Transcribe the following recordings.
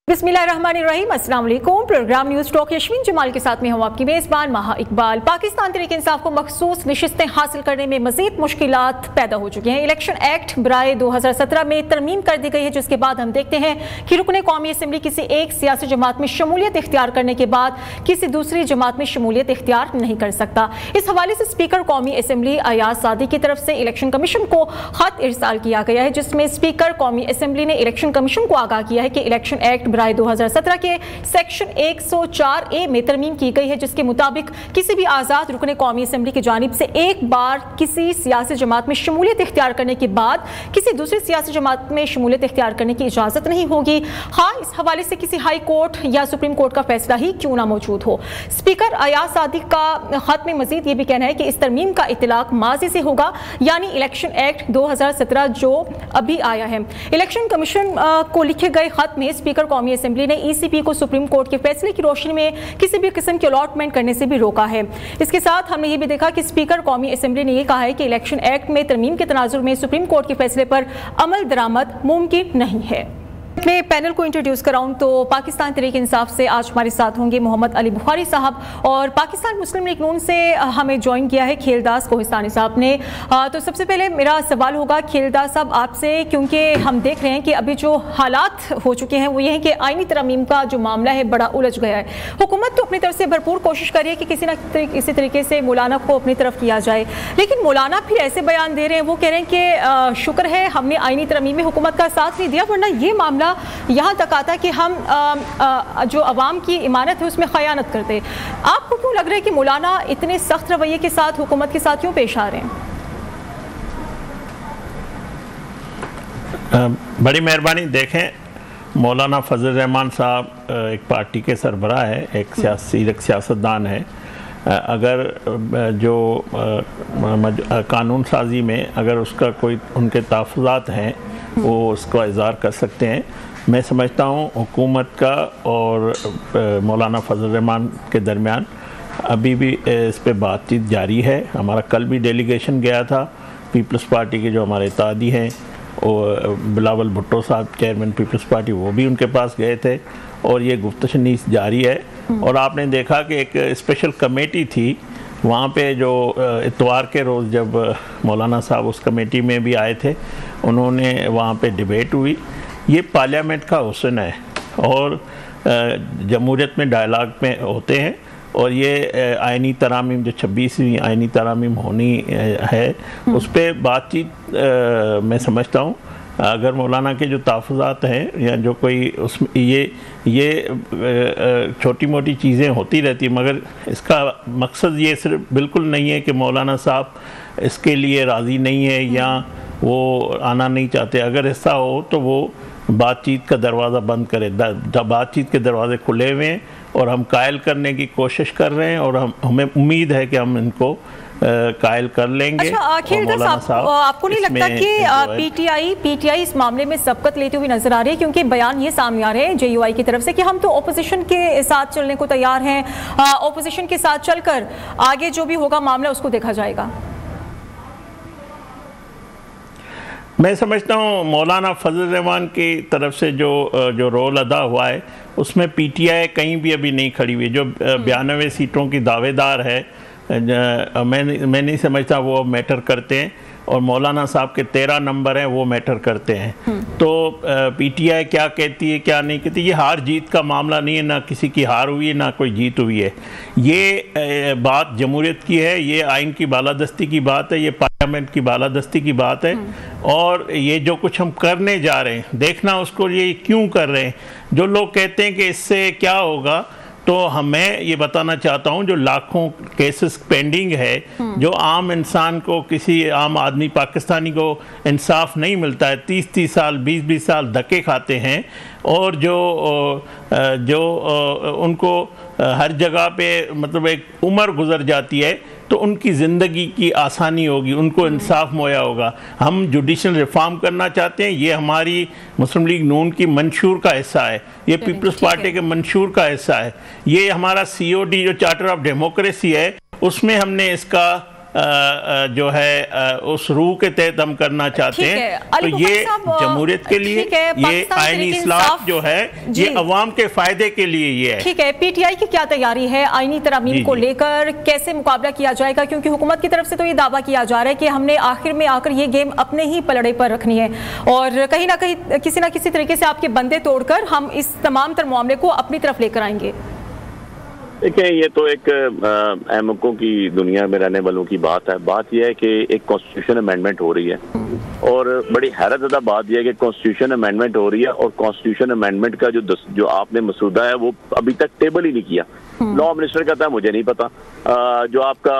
बिस्मिल्लाहिर्रहमानिर्रहीम, अस्सलाम वालेकुम। Programme news talk Yashwin Jamal के साथ में हूँ आपकी मेज़बान महा इकबाल। पाकिस्तान तहरीक इंसाफ को मखसूस नशिस्तें हासिल करने में मजीद मुश्किलात पैदा हो चुकी हैं। इलेक्शन एक्ट बराए 2017 में तरमीम कर दी गई है, जिसके बाद हम देखते हैं कि रुकने कौमी असम्बली किसी एक सियासी जमात में शमूलियत इख्तियार करने के बाद किसी दूसरी जमात में शमूलियत इख्तियार नहीं कर सकता। इस हवाले से स्पीकर कौमी असम्बली अयाज सादी की तरफ से इलेक्शन कमीशन को खत इरसाल किया गया है, जिसमें स्पीकर कौमी असम्बली ने इलेक्शन कमीशन को आगाह किया है कि इलेक्शन एक्ट बराए 2017 के सेक्शन 104A में तरमीम की गई है, जिसके मुताबिक किसी भी आज़ाद रुकने कौमी असम्बली की जानिब से एक बार किसी सियासी जमात में शमूलियत इख्तियार करने के बाद किसी दूसरी सियासी जमात में शमूलियत इख्तियार करने की इजाज़त नहीं होगी, हाँ इस हवाले से किसी हाई कोर्ट या सुप्रीम कोर्ट का फैसला ही क्यों ना मौजूद हो। स्पीकर अयाज सादी का खत में मजीद ये भी कहना है कि इस तरमीम का इतलाक माजी से होगा, यानी इलेक्शन एक्ट 2017 जो अभी आया है। इलेक्शन कमीशन को लिखे गए खत में स्पीकर कौमी असम्बली ने ईसीपी को सुप्रीम कोर्ट के फैसले की रोशनी में किसी भी किस्म की अलॉटमेंट करने से भी रोका है। इसके साथ हमने ये भी देखा कि स्पीकर कौमी असम्बली ने यह कहा है कि इलेक्शन एक्ट में तरमीम के तनाजुर में सुप्रीम कोर्ट के फैसले पर अमल दरामद मुमकिन नहीं है। मैं पैनल को इंट्रोड्यूस कराऊं तो पाकिस्तान तहरीक इंसाफ से आज हमारे साथ होंगे मोहम्मद अली बुखारी साहब, और पाकिस्तान मुस्लिम लीग नून से हमें ज्वाइन किया है खेलदास कोहिस्तानी साहब ने। तो सबसे पहले मेरा सवाल होगा खेलदास साहब आपसे, क्योंकि हम देख रहे हैं कि अभी जो हालात हो चुके हैं वो ये हैं कि आईनी तरमीम का जो मामला है बड़ा उलझ गया है। हुकूमत तो अपनी तरफ से भरपूर कोशिश कर रही है कि किसी न किसी तरीके से मौलाना को अपनी तरफ किया जाए, लेकिन मौलाना फिर ऐसे बयान दे रहे हैं, वो कह रहे हैं कि शुक्र है हमने आईनी तरमीम में हुकूमत का साथ नहीं दिया, वरना ये मामला यहाँ तक आता कि हम जो अवाम की इमानत है उसमें खयानत करते। आपको क्यों लग रहा है कि मौलाना इतने सख्त रवैये के साथ हुकूमत के साथ क्यों पेश आ रहे हैं? बड़ी मेहरबानी। देखें, मौलाना फजल रहमान साहब एक पार्टी के सरबराह है, एक सियासतदान है। अगर जो कानून साजी में अगर उसका कोई उनके तहफ़्फ़ुज़ात हैं वो उसका इज़हार कर सकते हैं। मैं समझता हूँ हुकूमत का और मौलाना फजल रहमान के दरमियान अभी भी इस पे बातचीत जारी है। हमारा कल भी डेलीगेशन गया था, पीपल्स पार्टी के जो हमारे इत्तेहादी हैं और बिलावल भुट्टो साहब चेयरमैन पीपल्स पार्टी, वो भी उनके पास गए थे और ये गुफ्तशनीस जारी है। और आपने देखा कि एक स्पेशल कमेटी थी वहाँ पे, जो इतवार के रोज़ जब मौलाना साहब उस कमेटी में भी आए थे, उन्होंने वहाँ पे डिबेट हुई। ये पार्लियामेंट का हुस्न है और जमहूरियत में डायलॉग में होते हैं, और ये आइनी तरामीम जो 26वीं आइनी तरामीम होनी है उस पर बातचीत मैं समझता हूँ। अगर मौलाना के जो तहफ़्फ़ुज़ात हैं या जो कोई उसमें ये छोटी मोटी चीज़ें होती रहती, मगर इसका मकसद ये सिर्फ बिल्कुल नहीं है कि मौलाना साहब इसके लिए राज़ी नहीं है या वो आना नहीं चाहते। अगर ऐसा हो तो वो बातचीत का दरवाज़ा बंद करे। बातचीत के दरवाजे खुले हुए हैं और हम कायल करने की कोशिश कर रहे हैं, और हमें उम्मीद है कि हम इनको कायल कर लेंगे। अच्छा, आपको नहीं लगता कि पीटीआई इस मामले में सबकत लेते हुए नजर आ रही है? क्योंकि बयान ये सामने आ रहे हैं जेयूआई की तरफ से कि हम तो ओपोजिशन के साथ चलने को तैयार हैं, ओपोजिशन के साथ चलकर आगे जो भी होगा मामला उसको देखा जाएगा। मैं समझता हूँ मौलाना फजल रहमान की तरफ से जो रोल अदा हुआ है उसमें पीटीआई कहीं भी अभी नहीं खड़ी हुई। जो 92 सीटों की दावेदार है, मैं नहीं समझता वो मैटर करते हैं, और मौलाना साहब के 13 नंबर हैं वो मैटर करते हैं। तो पीटीआई क्या कहती है क्या नहीं कहती, ये हार जीत का मामला नहीं है, ना किसी की हार हुई है ना कोई जीत हुई है। ये बात जमहूरियत की है, ये आइन की बालादस्ती की बात है, ये पार्लियामेंट की बालादस्ती की बात है। और ये जो कुछ हम करने जा रहे हैं, देखना उसको ये क्यों कर रहे हैं। जो लोग कहते हैं कि इससे क्या होगा, तो मैं ये बताना चाहता हूँ जो लाखों केसेस पेंडिंग है, जो आम इंसान को, किसी आम आदमी पाकिस्तानी को इंसाफ नहीं मिलता है, 30-30 साल 20-20 साल धक्के खाते हैं, और जो उनको हर जगह पे मतलब एक उम्र गुजर जाती है, तो उनकी ज़िंदगी की आसानी होगी, उनको इंसाफ मुहैया होगा। हम जुडिशल रिफॉर्म करना चाहते हैं, ये हमारी मुस्लिम लीग नून की मंशूर का हिस्सा है, ये पीपल्स पार्टी के मंशूर का हिस्सा है, ये हमारा COD जो चार्टर ऑफ डेमोक्रेसी है उसमें हमने इसका जो है उस रूह के तहत हम करना चाहते हैं। तो ये जमहूरियत के लिए, ये आईनी इस्लाह जो है ये अवाम के फायदे के लिए ये है। ठीक है, पीटीआई की क्या तैयारी है आईनी तरमीम को लेकर, कैसे मुकाबला किया जाएगा? क्योंकि हुकूमत की तरफ से तो ये दावा किया जा रहा है कि हमने आखिर में आकर ये गेम अपने ही पलड़े पर रखनी है और कहीं ना कहीं किसी ना किसी तरीके से आपके बंदे तोड़कर हम इस तमाम तर मामले को अपनी तरफ लेकर आएंगे। देखिए, ये तो एक अहमकों की दुनिया में रहने वालों की बात है। बात यह है कि एक कॉन्स्टिट्यूशन अमेंडमेंट हो रही है और बड़ी हैरतज़दा बात यह है कि कॉन्स्टिट्यूशन अमेंडमेंट हो रही है और कॉन्स्टिट्यूशन अमेंडमेंट का जो आपने मसूदा है वो अभी तक टेबल ही नहीं किया। लॉ मिनिस्टर कहता है मुझे नहीं पता, जो आपका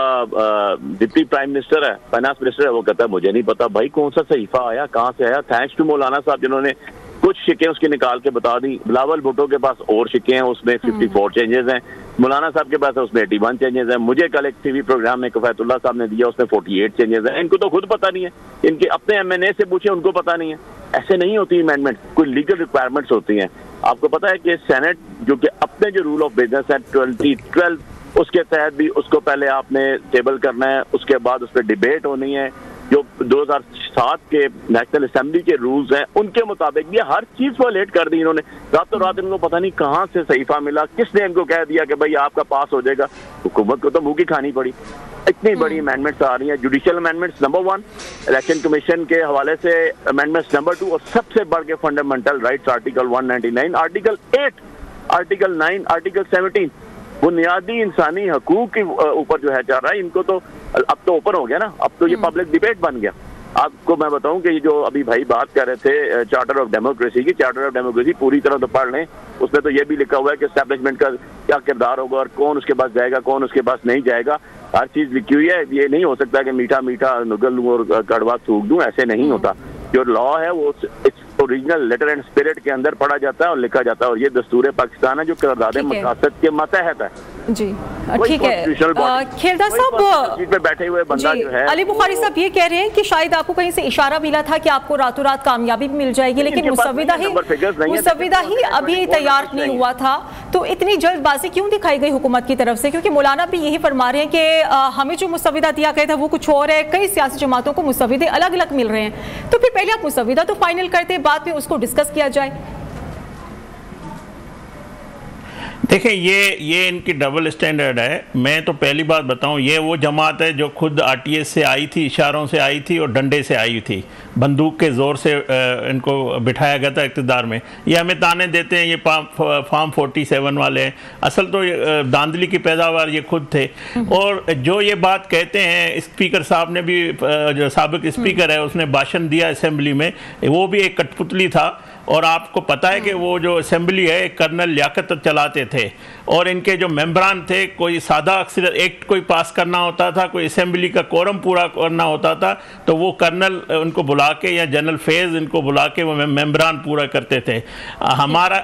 डिप्टी प्राइम मिनिस्टर है, फाइनेंस मिनिस्टर है, वो कहता है मुझे नहीं पता। भाई कौन सा सहीफा आया, कहाँ से आया? थैंक्स टू मौलाना साहब जिन्होंने कुछ शिकें उसकी निकाल के बता दी। बिलावल भुट्टो के पास और शिकें हैं, उसमें 54 चेंजेस हैं। मौलाना साहब के पास है, उसमें 81 चेंजेस हैं। मुझे कल एक टीवी प्रोग्राम में कफायतुल्लाह साहब ने दिया, उसमें 48 चेंजेस हैं। इनको तो खुद पता नहीं है, इनके अपने MNA से पूछे, उनको पता नहीं है। ऐसे नहीं होती अमेंडमेंट, कोई लीगल रिक्वायरमेंट्स होती हैं। आपको पता है कि सेनेट जो कि अपने जो रूल ऑफ बिजनेस है 2012 उसके तहत भी उसको पहले आपने टेबल करना है, उसके बाद उस पर डिबेट होनी है। जो 2007 के नेशनल असेंबली के रूल्स हैं उनके मुताबिक ये हर चीज को लेट कर दी इन्होंने। रातों रात इनको पता नहीं कहाँ से सहीफा मिला, किसने इनको कह दिया कि भाई आपका पास हो जाएगा। हुकूमत को तो मुंह की खानी पड़ी। इतनी बड़ी अमेंडमेंट्स आ रही हैं, judicial amendments number 1, election commission के हवाले से अमेंडमेंट्स नंबर 2 और सबसे बढ़ के fundamental rights article 199, article 8, article 9, article 17 बुनियादी इंसानी हकूक के ऊपर जो है चल रहा है। इनको तो अब तो ओपन हो गया ना, अब तो ये पब्लिक डिबेट बन गया। आपको मैं बताऊं कि जो अभी भाई बात कर रहे थे चार्टर ऑफ डेमोक्रेसी की, चार्टर ऑफ डेमोक्रेसी पूरी तरह तो पढ़ लें। उसमें तो ये भी लिखा हुआ है कि एस्टैब्लिशमेंट का क्या किरदार होगा और कौन उसके पास जाएगा, कौन उसके पास नहीं जाएगा। हर चीज लिखी हुई है। ये नहीं हो सकता कि मीठा मीठा नुगल लूं और कड़वा थूक दूं, ऐसे नहीं होता। जो लॉ है वो ओरिजिनल लेटर एंड स्पिरिट के अंदर पढ़ा जाता है और लिखा जाता है और ये दस्तूर पाकिस्तान है जो करारदाद मकासद के मतहत है। जी ठीक है। खेलदार साहब पे बैठे हुए बंदा जो है, अली बुखारी साहब ये कह रहे हैं कि शायद आपको कहीं से इशारा मिला था कि आपको रातों रात कामयाबी भी मिल जाएगी, लेकिन मुसविदा ही अभी तैयार नहीं हुआ था। तो इतनी जल्दबाजी क्यों दिखाई गई हुकूमत की तरफ से? क्योंकि मौलाना भी यही फरमा रहे हैं कि हमें जो मुसविदा दिया गया था वो कुछ और है, कई सियासी जमातों को मुसविदे अलग अलग मिल रहे हैं। तो फिर पहले आप मुसविदा तो फाइनल करते, बाद में उसको डिस्कस किया जाए। देखिए, ये इनकी डबल स्टैंडर्ड है। मैं तो पहली बात बताऊं, ये वो जमात है जो खुद RTS से आई थी, इशारों से आई थी और डंडे से आई थी, बंदूक के ज़ोर से इनको बिठाया गया था इक़्तिदार में। ये हमें ताने देते हैं, ये फार्म 47 वाले हैं, असल तो धांधली की पैदावार ये खुद थे। और जो ये बात कहते हैं, स्पीकर साहब ने भी, जो साबिक स्पीकर है उसने भाषण दिया असेंबली में, वो भी एक कठपुतली था। और आपको पता है कि वो जो असेंबली है कर्नल लियाकत चलाते थे और इनके जो मेंबरान थे, कोई सादा अक्सर एक्ट कोई पास करना होता था, कोई असेंबली का कोरम पूरा करना होता था, तो वो कर्नल उनको बुला के या जनरल फेज़ इनको बुला के वो मेंबरान पूरा करते थे। हमारा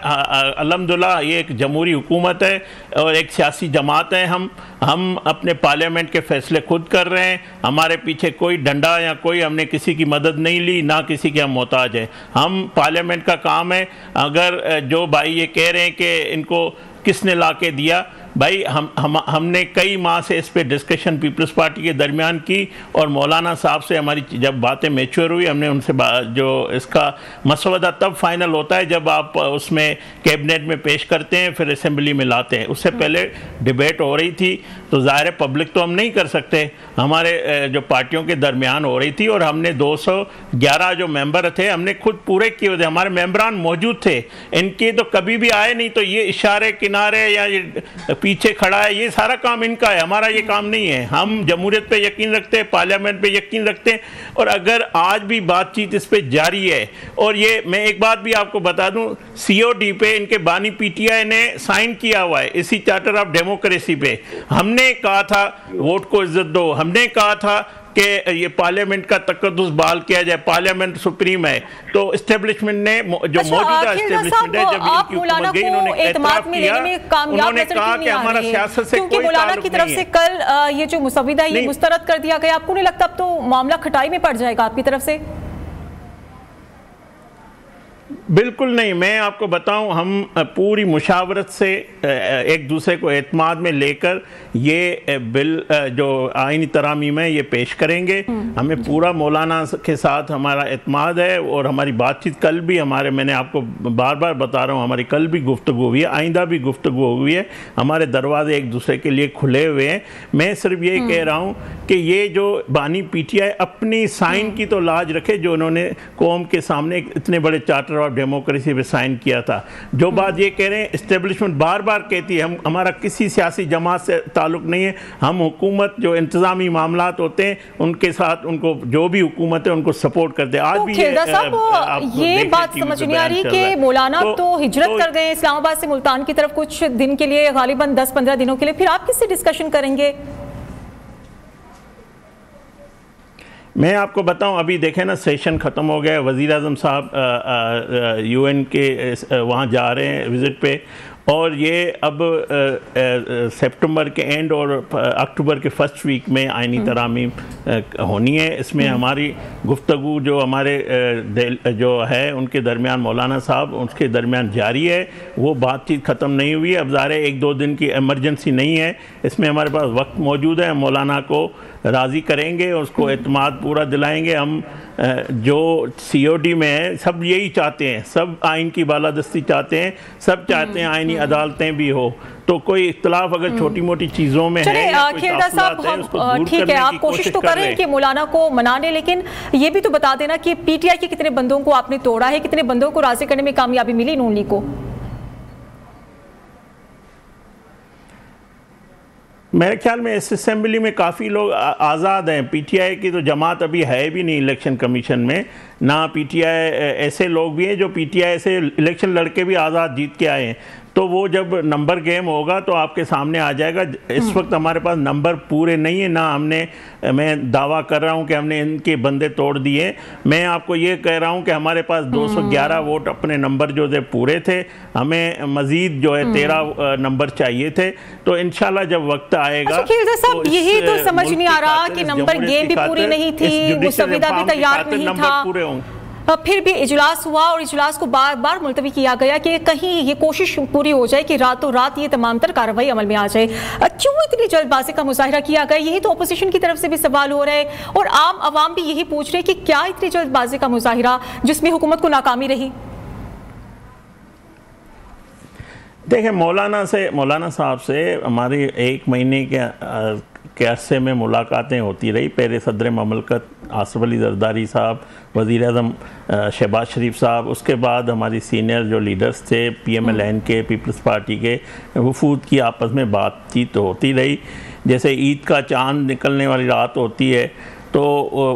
अल्हम्दुलिल्लाह ये एक जमहूरी हुकूमत है और एक सियासी जमात है। हम अपने पार्लियामेंट के फैसले खुद कर रहे हैं। हमारे पीछे कोई डंडा या कोई हमने किसी की मदद नहीं ली, ना किसी के हम मोहताज हैं। हम पार्लियामेंट का काम है। अगर जो भाई ये कह रहे हैं कि इनको किसने ला के दिया, भाई हमने कई माह से इस पे डिस्कशन पीपल्स पार्टी के दरमियान की और मौलाना साहब से हमारी जब बातें मैच्योर हुई, हमने उनसे जो इसका मसवदा तब फाइनल होता है जब आप उसमें कैबिनेट में पेश करते हैं, फिर असेंबली में लाते हैं। उससे पहले डिबेट हो रही थी, तो ज़ाहिर है पब्लिक तो हम नहीं कर सकते, हमारे जो पार्टियों के दरमियान हो रही थी और हमने 211 जो मेंबर थे हमने खुद पूरे किए थे, हमारे मेंबरान मौजूद थे। इनके तो कभी भी आए नहीं, तो ये इशारे किनारे या ये पीछे खड़ा है, ये सारा काम इनका है, हमारा ये काम नहीं है। हम जमहूरियत पे यकीन रखते हैं, पार्लियामेंट पे यकीन रखते हैं और अगर आज भी बातचीत इस पे जारी है। और ये मैं एक बात भी आपको बता दूं, COD पे इनके बानी PTI ने साइन किया हुआ है, इसी चार्टर ऑफ डेमोक्रेसी पे। हमने कहा था वोट को इज्जत दो, हमने कहा था कि ये पार्लियामेंट का तकद्दुस बहाल किया जाए, पार्लियामेंट सुप्रीम है। तो एस्टेब्लिशमेंट ने जो मौजूदा एस्टेब्लिशमेंट है, जब इनकी हुकूमत गई इन्होंने एतराफ किया, उन्होंने कहा कि हमारा सियासत से कोई मौलाना की तरफ से कल ये जो मुसविदा ये मुस्तरद कर दिया गया, आपको नहीं लगता अब तो मामला खटाई में पड़ जाएगा आपकी तरफ से? बिल्कुल नहीं, मैं आपको बताऊं, हम पूरी मुशावरत से एक दूसरे को एतमाद में लेकर ये बिल जो आईनी तरामीम है ये पेश करेंगे। हमें पूरा मौलाना के साथ हमारा एतमाद है और हमारी बातचीत कल भी मैंने आपको बार बार बता रहा हूँ, हमारी कल भी गुफ्तगू हुई है, आइंदा भी गुफ्तगू हुई है, हमारे दरवाजे एक दूसरे के लिए खुले हुए हैं। मैं सिर्फ ये कह रहा हूँ कि ये जो बानी PTI अपनी साइन की तो लाज रखे जो उन्होंने कौम के सामने इतने बड़े चार्टर ऑफ डेमोक्रेसी पे साइन किया था। जो बात ये कह रहे हैं, इस्टेब्लिशमेंट बार बार कहती है हमारा किसी सियासी जमात से ताल्लुक़ नहीं है, हम हुकूमत जो इंतज़ामी मामलात होते हैं उनके साथ, उनको जो भी हुकूमत है उनको सपोर्ट करते हैं। आज तो भी ये बात समझ नहीं आ रही कि मौलाना तो हिजरत कर गए इस्लामाबाद से मुल्तान की तरफ कुछ दिन के लिए, गालिबन 10-15 दिनों के लिए, फिर आप किससे डिस्कशन करेंगे? मैं आपको बताऊं, अभी देखें ना, सेशन ख़त्म हो गया, वज़ीर आज़म साहब UN के वहाँ जा रहे हैं विज़िट पे, और ये अब सितंबर के एंड और अक्टूबर के फर्स्ट वीक में आईनी तरामीम होनी है। इसमें हमारी गुफ्तगू जो हमारे जो है उनके दरमियान, मौलाना साहब उसके दरमियान जारी है, वो बातचीत ख़त्म नहीं हुई है। अब ज़ाहिर है 1-2 दिन की एमरजेंसी नहीं है, इसमें हमारे पास वक्त मौजूद है। मौलाना को राज़ी करेंगे, उसको एतमाद पूरा दिलाएंगे। हम जो COD में है सब यही चाहते हैं, सब आइन की बालादस्ती चाहते हैं, सब चाहते हैं आइनी अदालतें भी हो। तो कोई इख्तलाफ अगर छोटी मोटी चीज़ों में है, खेलदा साहब, हम ठीक है, आप कोशिश तो करें कि मौलाना को मनाने, लेकिन ये भी तो बता देना कि PTI के कितने बंदों को आपने तोड़ा है, कितने बंदों को राज़ी करने में कामयाबी मिली नून लीग को? मेरे ख्याल में इस असेंबली में काफ़ी लोग आज़ाद हैं। PTI की तो जमात अभी है भी नहीं इलेक्शन कमीशन में, ना PTI, ऐसे लोग भी हैं जो PTI से इलेक्शन लड़के भी आज़ाद जीत के आए हैं। तो वो जब नंबर गेम होगा तो आपके सामने आ जाएगा। इस वक्त हमारे पास नंबर पूरे नहीं है, ना हमने, मैं दावा कर रहा हूं कि हमने इनके बंदे तोड़ दिए। मैं आपको ये कह रहा हूं कि हमारे पास 211 वोट अपने नंबर जो थे पूरे थे, हमें मजीद जो है 13 नंबर चाहिए थे। तो इंशाल्लाह जब वक्त आएगा, अच्छा साहब, यही तो समझ नहीं आ रहा कि नंबर गेम भी पूरी नहीं थी, वो संविदा भी तैयार नहीं था, पूरे होंगे। फिर भी इजलास हुआ और इजलास को बार बार मुलतवी किया गया कि कहीं ये कोशिश पूरी हो जाए कि रातों रात ये तमाम तर कार्रवाई अमल में आ जाए। क्यों इतनी जल्दबाजी का मुजाहिरा किया गया? यही तो अपोजिशन की तरफ से भी सवाल हो रहा है और आम आवाम भी यही पूछ रहे हैं कि क्या इतनी जल्दबाजी का मुजाहिरा जिसमें हुकूमत को नाकामी रही? देखें, मौलाना साहब से हमारी 1 महीने के अरसे में मुलाकातें होती रही। पहले सदर ममलकत आसिफ अली जरदारी साहब, वज़ीर आज़म शहबाज शरीफ साहब, उसके बाद हमारी सीनियर जो लीडर्स थे PMLN के, पीपल्स पार्टी के, वफूद की आपस में बातचीत होती रही। जैसे ईद का चांद निकलने वाली रात होती है तो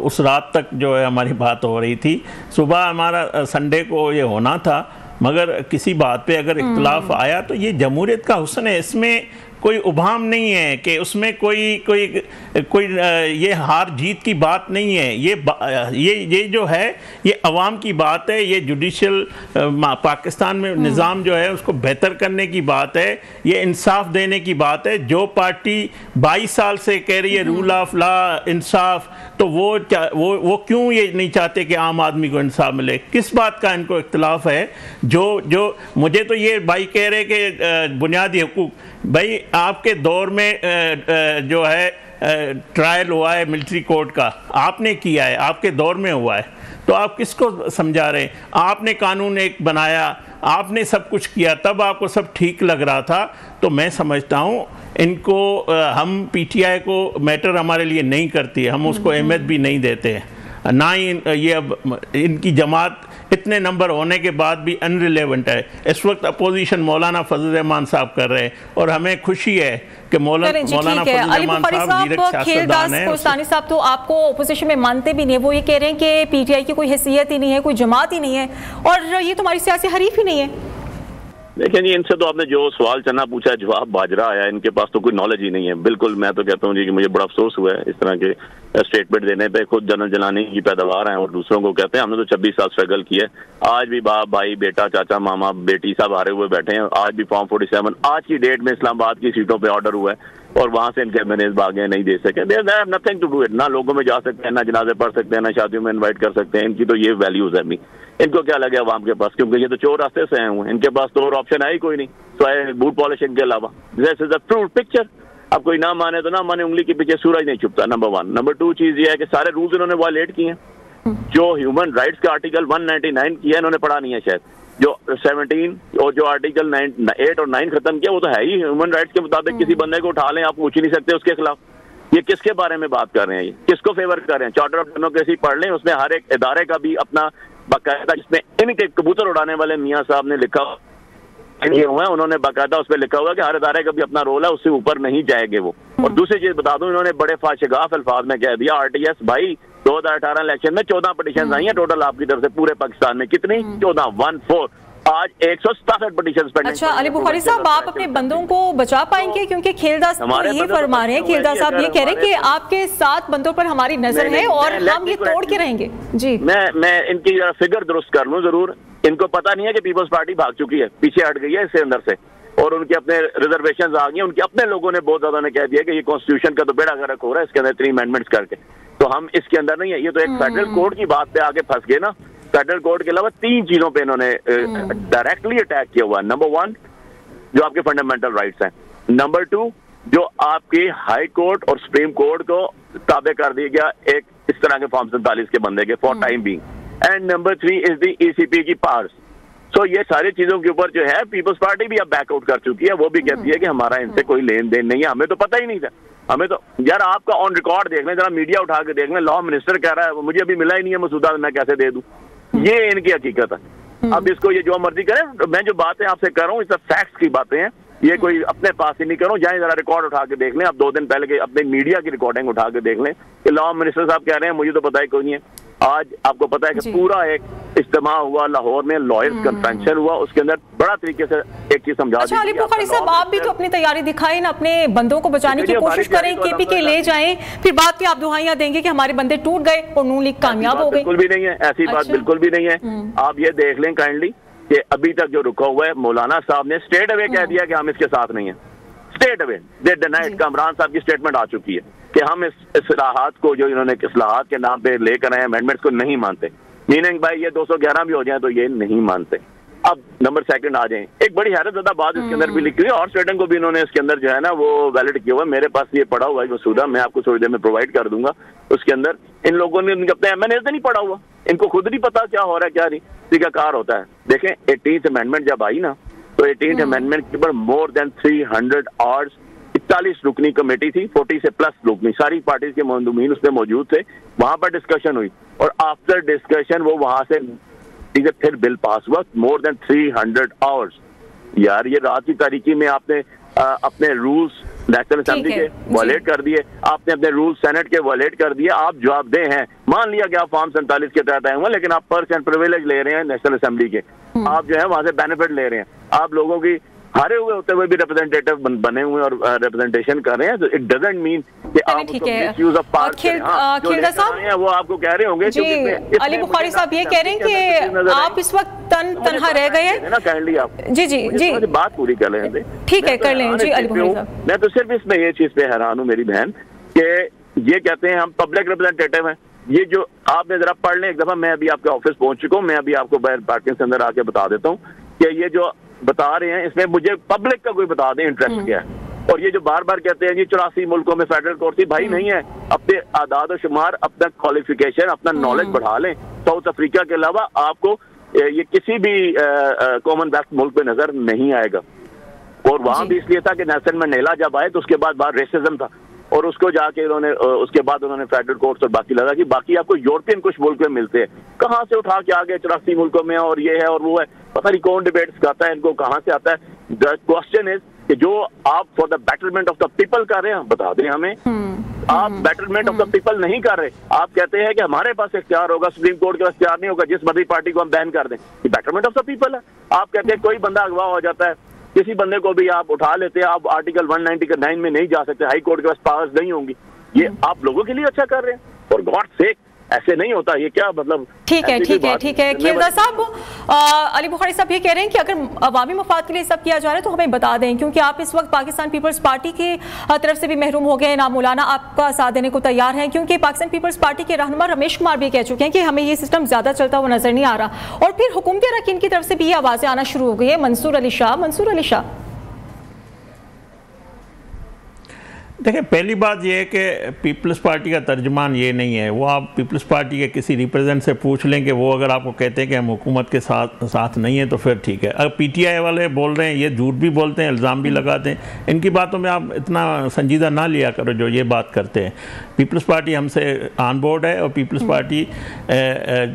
उस रात तक जो है हमारी बात हो रही थी। सुबह हमारा संडे को ये होना था, मगर किसी बात पे अगर इख्तलाफ आया तो ये जमहूरियत का हुस्न है, इसमें कोई उभाम नहीं है कि उसमें कोई ये हार जीत की बात नहीं है। ये जो है ये अवाम की बात है, ये जुडिशल पाकिस्तान में निज़ाम जो है उसको बेहतर करने की बात है, ये इंसाफ देने की बात है। जो पार्टी 22 साल से कह रही है रूल ऑफ लॉ, इंसाफ, तो वो क्यों ये नहीं चाहते कि आम आदमी को इंसाफ मिले? किस बात का इनको इख्तलाफ है? जो मुझे तो ये भाई कह रहे कि बुनियादी हुकूक, भाई आपके दौर में जो है ट्रायल हुआ है मिलिट्री कोर्ट का, आपने किया है, आपके दौर में हुआ है, तो आप किसको समझा रहे हैं? आपने कानून एक बनाया, आपने सब कुछ किया, तब आपको सब ठीक लग रहा था। तो मैं समझता हूँ इनको, हम PTI को मैटर हमारे लिए नहीं करती है, हम उसको अहमियत भी नहीं देते हैं, ना ही ये अब इनकी जमात इतने नंबर होने के बाद भी अनरिलेवेंट है। इस वक्त अपोजिशन मौलाना फजल रहमान साहब कर रहे हैं और हमें खुशी है कि मौलाना फजल रहमान साहब दीरक सियासतदान हैं। कोस्तानी साहब तो आपको अपोजिशन में मानते भी नहीं, वो ये कह रहे हैं कि PTI की कोई हैसियत ही नहीं है, कोई जमात ही नहीं है और ये तुम्हारी सियासी हरीफ ही नहीं है। देखिए जी, इनसे तो आपने जो सवाल चना पूछा है, जवाब बाजरा आया, इनके पास तो कोई नॉलेज ही नहीं है। बिल्कुल, मैं तो कहता हूँ जी कि मुझे बड़ा अफसोस हुआ है इस तरह के स्टेटमेंट देने पे, खुद जनरल जलानी की पैदावार हैं और दूसरों को कहते हैं हमने तो 26 साल स्ट्रगल किया है। आज भी बाप भाई बेटा चाचा मामा बेटी सब हारे हुए बैठे हैं। आज भी फॉर्म 47 आज की डेट में इस्लामाबाद की सीटों पे ऑर्डर हुआ है और वहां से इनके मैनेज भागे नहीं दे सके। They have nothing to do it. ना लोगों में जा सकते हैं, ना जनाजे पढ़ सकते हैं, ना शादियों में इन्वाइट कर सकते हैं। इनकी तो ये वैल्यूज है। इनको क्या लगे अवाम के पास, क्योंकि ये तो चोर रास्ते से आए हुए हैं, इनके पास तो और ऑप्शन है ही कोई नहीं तो बूट पॉलिशिंग के अलावा। This is the true picture. अब कोई ना माने तो ना माने, उंगली के पीछे सूरज नहीं छुपता, नंबर 1। नंबर 2 चीज ये है कि सारे रूल्स इन्होंने वायलेट किए हैं। जो ह्यूमन राइट्स का आर्टिकल 199 किया इन्होंने पढ़ा नहीं है शायद। जो 17 और जो आर्टिकल 8 और 9 खत्म किया वो तो है ही ह्यूमन राइट्स के मुताबिक। किसी बंदे को उठा लें, आप पूछ ही नहीं सकते उसके खिलाफ। ये किसके बारे में बात कर रहे हैं, ये किसको फेवर कर रहे हैं? चार्टर ऑफ डेमोक्रेसी पढ़ लें, उसमें हर एक इदारे का भी अपना बाकायदा, जिसमें इनके कबूतर उड़ाने वाले मियाँ साहब ने लिखा ये हुआ है, उन्होंने बाकायदा उस पर लिखा हुआ कि हर इदारे का भी अपना रोल है, उससे ऊपर नहीं जाएंगे वो। और दूसरी चीज बता दूं, इन्होंने बड़े फाशगाफ अल्फाज में कह दिया RTS भाई 2018 इलेक्शन में 14 पिटीशन आई हैं टोटल आपकी तरफ से पूरे पाकिस्तान में। कितनी? 14 आज 167 पिटीशन पेंडिंग। अच्छा अली बुखारी साहब, आप अपने बंदों को बचा पाएंगे? क्योंकि खेलदास ये फरमा रहे हैं, खेलदास साहब ये कह रहे हैं कि आपके 7 बंदों पर हमारी नजर है और हम ये तोड़ के रहेंगे। जी मैं इनकी फिगर दुरुस्त कर लूं जरूर। इनको पता नहीं है कि पीपल्स पार्टी भाग चुकी है, पीछे हट गई है इससे अंदर से, और उनके अपने रिजर्वेशन आ गई। उनके अपने लोगों ने बहुत ज्यादा ने कह दिया कि ये कॉन्स्टिट्यूशन का तो बेड़ा गर्क हो रहा है, इसके अंदर 3 अमेंडमेंट्स करके, तो हम इसके अंदर नहीं है। ये तो एक फेडरल कोर्ट की बात पे आके फंस गए ना। फेडरल कोर्ट के अलावा 3 चीजों पे इन्होंने डायरेक्टली अटैक किया हुआ है। नंबर 1 जो आपके फंडामेंटल राइट्स हैं। नंबर 2 जो आपकी हाई कोर्ट और सुप्रीम कोर्ट को ताबे कर दिया गया एक इस तरह के फॉर्म 47 के बंदे के for time being. And number 3 is the ECP की पावर्स। सो ये सारी चीजों के ऊपर जो है पीपल्स पार्टी भी अब बैकआउट कर चुकी है। वो भी कहती है कि हमारा इनसे कोई लेन देन नहीं है, हमें तो पता ही नहीं था। हमें तो यार आपका ऑन रिकॉर्ड देख लें, जरा मीडिया उठा के देख लें, लॉ मिनिस्टर कह रहा है मुझे अभी मिला ही नहीं है मसूदा, मैं कैसे दे दूं? ये इनकी हकीकत है। अब इसको ये जो मर्जी करें, मैं जो बातें आपसे कर रहा हूँ इस फैक्ट्स की बातें हैं, ये कोई अपने पास ही नहीं करो। जाए जरा रिकॉर्ड उठा के देख लें, अब 2 दिन पहले के अपने मीडिया की रिकॉर्डिंग उठा के देख लें कि लॉ मिनिस्टर साहब कह रहे हैं मुझे तो पता ही कोई नहीं है। आज आपको पता है कि पूरा एक इज्तिमा हुआ लाहौर में, लॉयर्स कन्वेंशन हुआ, उसके अंदर बड़ा तरीके से एक चीज समझा दी। अच्छा अली बुखारी साहब, आप भी तो अपनी तैयारी दिखाएं ना, अपने बंदों को बचाने की कोशिश करें, KPK ले जाएं, फिर बाद में आप दुहाइयां देंगे कि हमारे बंदे टूट गए और नून लीग कामयाब हो गई। बिल्कुल भी नहीं है, ऐसी बात बिल्कुल भी नहीं है। आप ये देख लें काइंडली कि अभी तक जो रुका हुआ है, मौलाना साहब ने स्ट्रेट अवे कह दिया कि हम इसके साथ नहीं है। Straight away they denied. Kamran साहब की स्टेटमेंट आ चुकी है कि हम इस इस्लाहात को जो इन्होंने इस्लाहात के नाम पे लेकर आए अमेंडमेंट्स को नहीं मानते। मीनिंग भाई ये 211 भी हो जाए तो ये नहीं मानते। अब नंबर 2 आ जाए, एक बड़ी हैरतज़दा बात इसके अंदर भी लिखी हुई है, और स्टेटन को भी इन्होंने इसके अंदर जो है ना वो वैलिड किया हुआ है। मेरे पास ये पड़ा हुआ है मसूदा, मैं आपको थोड़ी देर में प्रोवाइड कर दूंगा। उसके अंदर इन लोगों ने अपने MNA से नहीं पढ़ा हुआ, इनको खुद नहीं पता क्या हो रहा है क्या नहीं, तरीकाकार होता है। देखें 18th अमेंडमेंट जब आई ना, तो 18th अमेंडमेंट के ऊपर मोर देन 300 आवर्स 41 रुकनी कमेटी थी, 40 से प्लस रुकनी, सारी पार्टी के मंदूमीन उसमें मौजूद थे। वहां पर डिस्कशन हुई और आफ्टर डिस्कशन वो वहां से फिर बिल पास हुआ। More than 300 hours. यार ये रात की तारीकी में आपने अपने रूल्स नेशनल असेंबली के वायलेट कर दिए, आपने अपने रूल्स सेनेट के वायलेट कर दिए। आप जवाबदेह हैं, मान लिया कि आप फॉर्म 47 के तहत आए हुए, लेकिन आप पर्स एंड प्रिविलेज ले रहे हैं नेशनल असेंबली के, आप जो है वहां से बेनिफिट ले रहे हैं, आप लोगों की हारे हुए होते हुए भी रिप्रेजेंटेटिव बने हुए और रिप्रेजेंटेशन कर रहे हैं। तो इट डजंट मीन कि आप मिसयूज ऑफ पावर खेलदा साहब वो आपको कह रहे होंगे। जी अली बुखारी साहब ये कह रहे हैं कि आप इस वक्त तन्हा रह गए हैं ना, काइंडली आप जी बात पूरी कर लें। ठीक है कर लें जी अली बुखारी साहब। मैं तो सिर्फ इसमें ये चीज पे हैरान हूँ मेरी बहन कि ये कहते हैं हम पब्लिक रिप्रेजेंटेटिव हैं। ये जो आपने जरा पढ़ लें एक दफा, मैं अभी आपके ऑफिस पहुंच चुका हूँ, मैं अभी आपको पार्किंग के अंदर आके बता देता हूँ कि ये जो बता रहे हैं इसमें मुझे पब्लिक का कोई बता दें इंटरेस्ट क्या है। और ये जो बार बार कहते हैं जी 84 मुल्कों में फेडरल कोर्ट थी, भाई नहीं है। अपने आदाद और शुमार, अपना क्वालिफिकेशन, अपना नॉलेज बढ़ा लें। साउथ अफ्रीका के अलावा आपको ये किसी भी कॉमनवेल्थ मुल्क में नजर नहीं आएगा। और वहां भी इसलिए था कि नेल्सन मंडेला जब आए तो उसके बाद बाहर रेसिज्म था, और उसको जाके उन्होंने उसके बाद उन्होंने फेडरल कोर्ट और बाकी लगा कि बाकी आपको यूरोपियन कुछ मुल्क में मिलते हैं, कहाँ से उठा के आ गए 84 मुल्कों में, और ये है और वो है, पता नहीं कौन डिबेट सिखाता है इनको, कहाँ से आता है। द क्वेश्चन इज कि जो आप for the betterment of the people कर रहे हैं बता दें हमें। आप बेटरमेंट ऑफ द पीपल नहीं कर रहे, आप कहते हैं कि हमारे पास इख्तियार होगा, सुप्रीम कोर्ट के पास इख्तियार नहीं होगा, जिस मर्जी पार्टी को हम बैन कर दें। ये बेटरमेंट ऑफ द पीपल है। आप कहते हैं कोई बंदा अगवा हो जाता है, किसी बंदे को भी आप उठा लेते हैं, आप आर्टिकल 199 में नहीं जा सकते, हाई कोर्ट के पास पावर्स नहीं होंगी। ये आप लोगों के लिए अच्छा कर रहे हैं। और गॉड सेक ऐसे नहीं होता, ये क्या मतलब। ठीक है खिलदा साहब, अली बुखारी साहब ये कह रहे हैं कि अगर अवामी मफाद के लिए सब किया जा रहा है तो हमें बता दें, क्योंकि आप इस वक्त पाकिस्तान पीपल्स पार्टी की तरफ से भी महरूम हो गए, ना मौलाना आपका साथ देने को तैयार हैं, क्योंकि पाकिस्तान पीपल्स पार्टी के रहनुमा रमेश कुमार भी कह चुके हैं कि हमें ये सिस्टम ज्यादा चलता हुआ नजर नहीं आ रहा। और फिर हुकूमती अरकान की तरफ से भी ये आवाजें आना शुरू हो गई है। मंसूर अली शाह, देखिए, पहली बात यह है कि पीपल्स पार्टी का तर्जुमान ये नहीं है। वो आप पीपल्स पार्टी के किसी रिप्रेजेंट से पूछ लें कि वो अगर आपको कहते हैं कि हम हुकूमत के साथ नहीं है तो फिर ठीक है। अगर पीटीआई वाले बोल रहे हैं, ये झूठ भी बोलते हैं, इल्ज़ाम भी लगाते हैं, इनकी बातों में आप इतना संजीदा ना लिया करो जो ये बात करते हैं। पीपल्स पार्टी हमसे ऑन बोर्ड है और पीपल्स पार्टी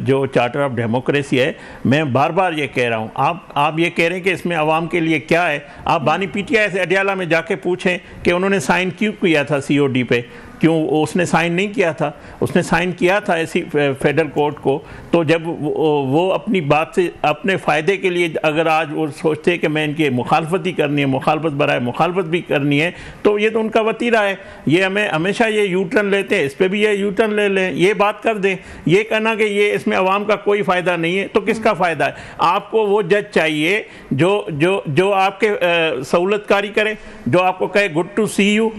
जो चार्टर ऑफ डेमोक्रेसी है, मैं बार बार ये कह रहा हूँ, आप ये कह रहे हैं कि इसमें अवाम के लिए क्या है। आप बानी पीटीआई से अडियाला में जाके पूछें कि उन्होंने साइन क्यों किया था सीओडी पे, क्यों उसने साइन नहीं किया था। उसने साइन किया था ऐसी फेडरल कोर्ट को। तो जब वो अपनी बात से अपने फ़ायदे के लिए अगर आज वो सोचते हैं कि मैं इनकी मुखालफत ही करनी है, मुखालफत बराए मुखालफत भी करनी है, तो ये तो उनका वतीरा है। ये हमें हमेशा ये यू टर्न लेते हैं, इस पर भी ये यू टर्न ले लें, ये बात कर दें। ये कहना कि ये इसमें अवाम का कोई फ़ायदा नहीं है, तो किसका फ़ायदा है? आपको वो जज चाहिए जो आपके सहूलतकारी करे, जो आपको कहे गुड टू सी यू,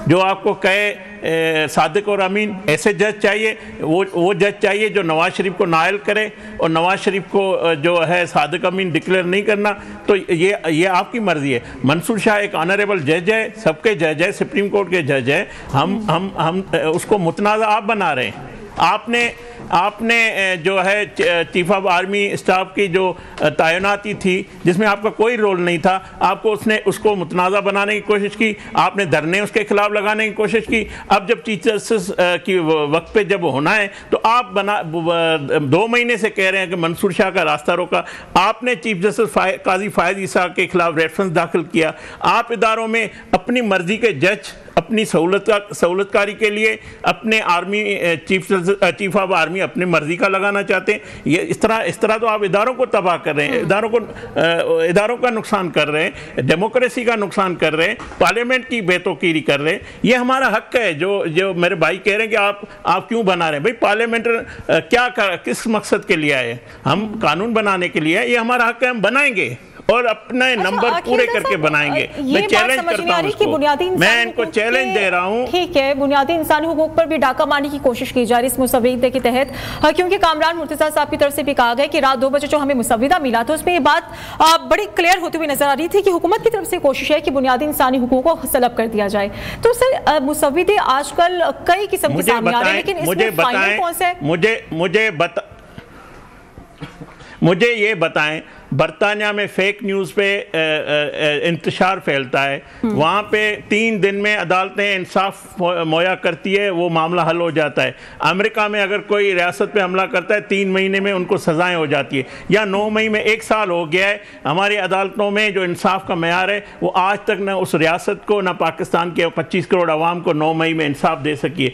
जो आपको कहे सादिक और अमीन, ऐसे जज चाहिए। वो जज चाहिए जो नवाज शरीफ को नायल करे, और नवाज शरीफ को जो है सादिक अमीन डिक्लेयर नहीं करना। तो ये आपकी मर्जी है। मंसूर शाह एक ऑनरेबल जज है, सबके जज है, सुप्रीम कोर्ट के जज है। हम उसको मुतनाज़ा आप बना रहे हैं। आपने जो है चीफ ऑफ आर्मी स्टाफ की जो तैनाती थी जिसमें आपका कोई रोल नहीं था, उसको मुतनाज़ा बनाने की कोशिश की, आपने धरने उसके खिलाफ लगाने की कोशिश की। अब जब चीफ जस्टिस की वक्त पे जब होना है तो आप 2 महीने से कह रहे हैं कि मंसूर शाह का रास्ता रोका। आपने चीफ जस्टिस काजी फायद ईसा के खिलाफ रेफरेंस दाखिल किया। आप इदारों में अपनी मर्जी के जज अपनी सहूलतकारी के लिए अपने आर्मी चीफ ऑफ आर्मी अपनी मर्जी का लगाना चाहते हैं। ये इस तरह तो आप इदारों को तबाह कर रहे हैं, इदारों का नुकसान कर रहे हैं, डेमोक्रेसी का नुकसान कर रहे हैं, पार्लियामेंट की बेतौकीरी कर रहे हैं। ये हमारा हक है। जो मेरे भाई कह रहे हैं कि आप क्यों बना रहे हैं, भाई पार्लियामेंट किस मकसद के लिए आए? हम कानून बनाने के लिए, ये हमारा हक है, हम बनाएंगे और अपने नंबर पूरे करके बनाएंगे। मैं चैलेंज करता हूं उसको, मैं इनको चैलेंज दे रहा हूं। ठीक है, बुनियादी इंसानी हुकूक पर भी डाका मारने की कोशिश की जा रही है इस मुसव्विदे के तहत, क्योंकि कामरान मुर्तज़ा साहब की तरफ से भी कहा गया कि रात 2 बजे जो हमें मुसव्विदा मिला तो उसमें ये बात बड़ी क्लियर होती हुई नजर आ रही थी कि हुकूमत की तरफ से कोशिश है कि बुनियादी इंसानी हुकूक को सलब कर दिया जाए। तो सर मुसव्विदे आजकल कई किस्म के सामने आ रहे हैं, लेकिन इसमें फाइनल कौन सा है? मुझे ये बताएं, बरतानिया में फेक न्यूज़ पे इंतशार फैलता है, वहाँ पे 3 दिन में अदालतें इंसाफ मुहैया करती है, वो मामला हल हो जाता है। अमेरिका में अगर कोई रियासत पे हमला करता है 3 महीने में उनको सज़ाएं हो जाती है, या 9 मई में 1 साल हो गया है। हमारी अदालतों में जो इंसाफ का मेयार है वो आज तक न उस रियासत को, ना पाकिस्तान के 25 करोड़ आवाम को 9 मई में इंसाफ दे सकी है।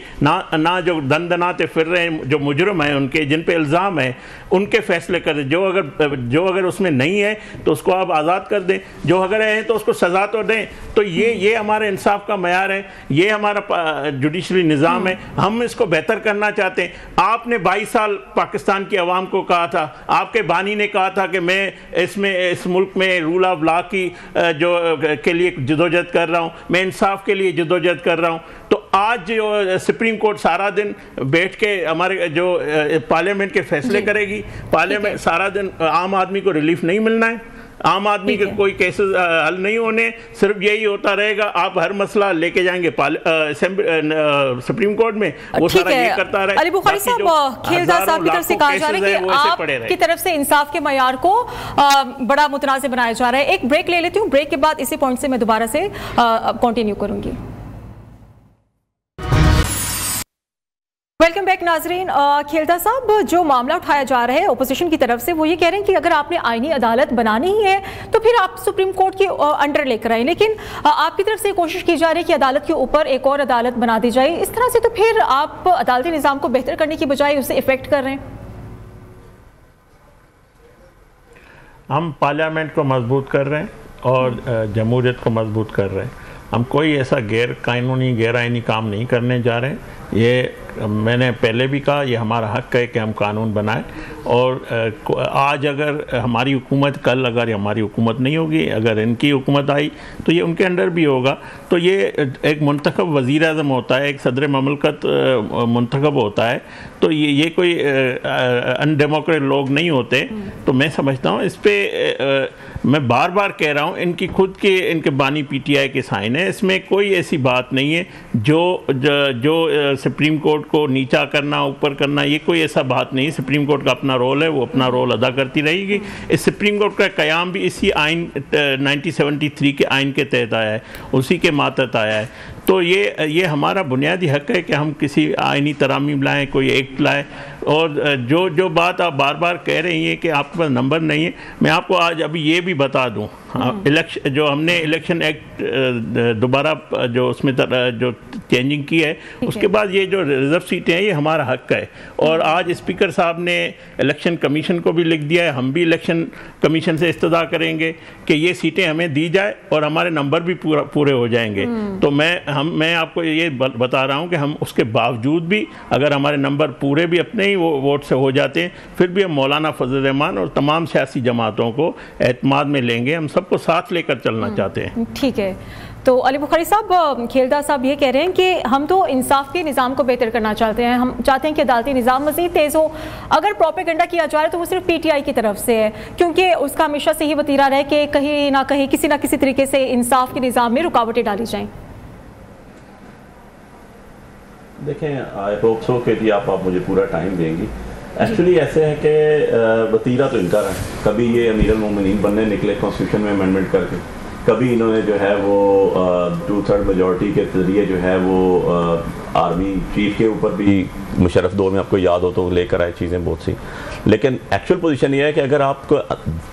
ना जो दंदनाते फिर रहे हैं, जो मुजरम हैं, उनके जिन पे इल्ज़ाम है, उनके फैसले कर। जो अगर उसमें नहीं है तो उसको आप आज़ाद कर दें, जो अगर है तो उसको सज़ा तो दें। तो ये हमारे इंसाफ का मयार है, ये हमारा जुडिशरी निज़ाम है। हम इसको बेहतर करना चाहते हैं। आपने 22 साल पाकिस्तान की आवाम को कहा था, आपके बानी ने कहा था कि मैं इस मुल्क में रूल ऑफ लॉ की के लिए जदोजहद कर रहा हूँ, मैं इंसाफ के लिए जदोजहद कर रहा हूँ। तो आज जो सुप्रीम कोर्ट सारा दिन बैठ के हमारे जो पार्लियामेंट के फैसले करेगी, पार्लियामेंट सारा दिन, आम आदमी को रिलीफ नहीं मिलना है, आम आदमी के कोई केसेस हल नहीं होने, सिर्फ यही होता रहेगा। आप हर मसला लेके जाएंगे सुप्रीम कोर्ट में, वो सारा ये करता रहे। अली बुखारी साहब, खेलदार साहब की तरफ से कहा जा रहा है कि आपकी तरफ से इंसाफ के मयार को बड़ा मुतनाज़ बनाया जा रहा है। एक ब्रेक ले लेती हूँ, ब्रेक के बाद इसी पॉइंट से मैं दोबारा से कंटिन्यू करूंगी। वेलकम बैक नाजरीन। खेलदा साहब, जो मामला उठाया जा रहा है ओपोजिशन की तरफ से, वो ये कह रहे हैं कि अगर आपने आईनी अदालत बनानी ही है तो फिर आप सुप्रीम कोर्ट के अंडर लेकर आए, लेकिन आपकी तरफ से कोशिश की जा रही है कि अदालत के ऊपर एक और अदालत बना दी जाए। इस तरह से तो फिर आप अदालती निज़ाम को बेहतर करने की बजाय उसे इफेक्ट कर रहे हैं। हम पार्लियामेंट को मजबूत कर रहे हैं और जमहूरियत को मजबूत कर रहे हैं। हम कोई ऐसा गैर कानूनी गैर आइनी काम नहीं करने जा रहे हैं। ये मैंने पहले भी कहा, ये हमारा हक है कि हम कानून बनाएं। और आज अगर हमारी हुकूमत, कल अगर हमारी हुकूमत नहीं होगी, अगर इनकी हुकूमत आई तो ये उनके अंडर भी होगा। तो ये एक मुंतखब वज़ीर आज़म होता है, एक सदर ममलकत मुंतखब होता है, तो ये कोई अनडेमोक्रेट लोग नहीं होते। तो मैं समझता हूँ इस पर मैं बार बार कह रहा हूँ, इनकी खुद के इनके बानी PTI के साइन है, इसमें कोई ऐसी बात नहीं है जो सुप्रीम कोर्ट को नीचा करना, ऊपर करना, ये कोई ऐसा बात नहीं है। सुप्रीम कोर्ट का अपना रोल है, वो अपना रोल अदा करती रहेगी। इस सुप्रीम कोर्ट का क़याम भी इसी आइन 1973 के आइन के तहत आया है, उसी के मातहत आया है। तो ये हमारा बुनियादी हक है कि हम किसी आइनी तरामीम लाएँ, कोई एक्ट लाएँ। और जो बात आप बार बार कह रही हैं कि आपके पास नंबर नहीं है, मैं आपको आज अभी ये भी बता दूं, इलेक्शन जो हमने इलेक्शन एक्ट दोबारा जो उसमें जो चेंजिंग की है, उसके बाद ये जो रिजर्व सीटें हैं ये हमारा हक है। और आज स्पीकर साहब ने इलेक्शन कमीशन को भी लिख दिया है, हम भी इलेक्शन कमीशन से इस्तदा करेंगे कि ये सीटें हमें दी जाए और हमारे नंबर भी पूरे हो जाएंगे। तो मैं आपको ये बता रहा हूँ कि हम उसके बावजूद भी अगर हमारे नंबर पूरे भी अपने ही वो वोट से हो जाते हैं, फिर भी हम मौलाना फजल रहमान और तमाम सियासी जमातों को एतमाद में लेंगे। हम सबको साथ लेकर चलना चाहते हैं। ठीक है। तो अली बुखारी साहब, खेलदार साहब ये कह रहे हैं कि हम तो इंसाफ के निज़ाम को बेहतर करना चाहते हैं, हम चाहते हैं कि अदालती निज़ाम मज़ीद तेज़ हो। अगर प्रोपेगेंडा किया जा रहा है तो वो सिर्फ PTI की तरफ से है, क्योंकि उसका हमेशा से ही वतीरा रहा है कि कहीं ना कहीं किसी ना किसी तरीके से इंसाफ के निज़ाम में रुकावटें डाली जाएँ। देखें, आई होप सो कि जी आप मुझे पूरा टाइम देंगी। एक्चुअली ऐसे है कि वतीरा तो इनका है, कभी ये अमीरुल मोमिनीन बनने निकले कॉन्स्टिट्यूशन में अमेंडमेंट करके, कभी इन्होंने जो है वो 2/3 मेजॉरिटी के जरिए जो है वो आर्मी चीफ के ऊपर भी मुशर्रफ दौर में आपको याद हो तो लेकर आए चीज़ें बहुत सी। लेकिन एक्चुअल पोजीशन ये है कि अगर आपको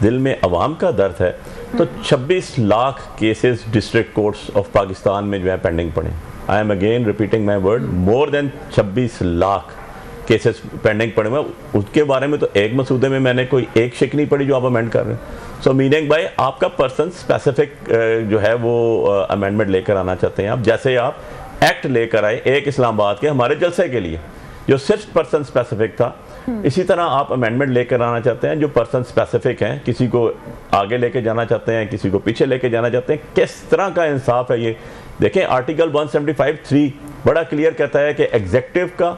दिल में अवाम का दर्द है तो 26 lakh cases district courts of Pakistan में जो है पेंडिंग पड़े। I am again repeating my word, more than 26 lakh cases pending पड़े हुए। उसके बारे में तो एक मसूदे में मैंने कोई एक शिक नहीं पड़ी जो आप अमेंड कर रहे हैं। सो मीनिंग बाय आपका पर्सन स्पेसिफिक जो है वो अमेंडमेंट लेकर आना चाहते हैं आप, जैसे आप एक्ट लेकर आए एक इस्लामाबाद के हमारे जलसे के लिए जो सिर्फ पर्सन स्पेसिफिक था, इसी तरह आप अमेंडमेंट लेकर आना चाहते हैं जो पर्सन स्पेसिफिक हैं, किसी को आगे लेके जाना चाहते हैं, किसी को पीछे लेके जाना चाहते हैं। किस तरह का इंसाफ है ये? देखें, आर्टिकल 175(3) बड़ा क्लियर कहता है कि एग्जीक्यूटिव का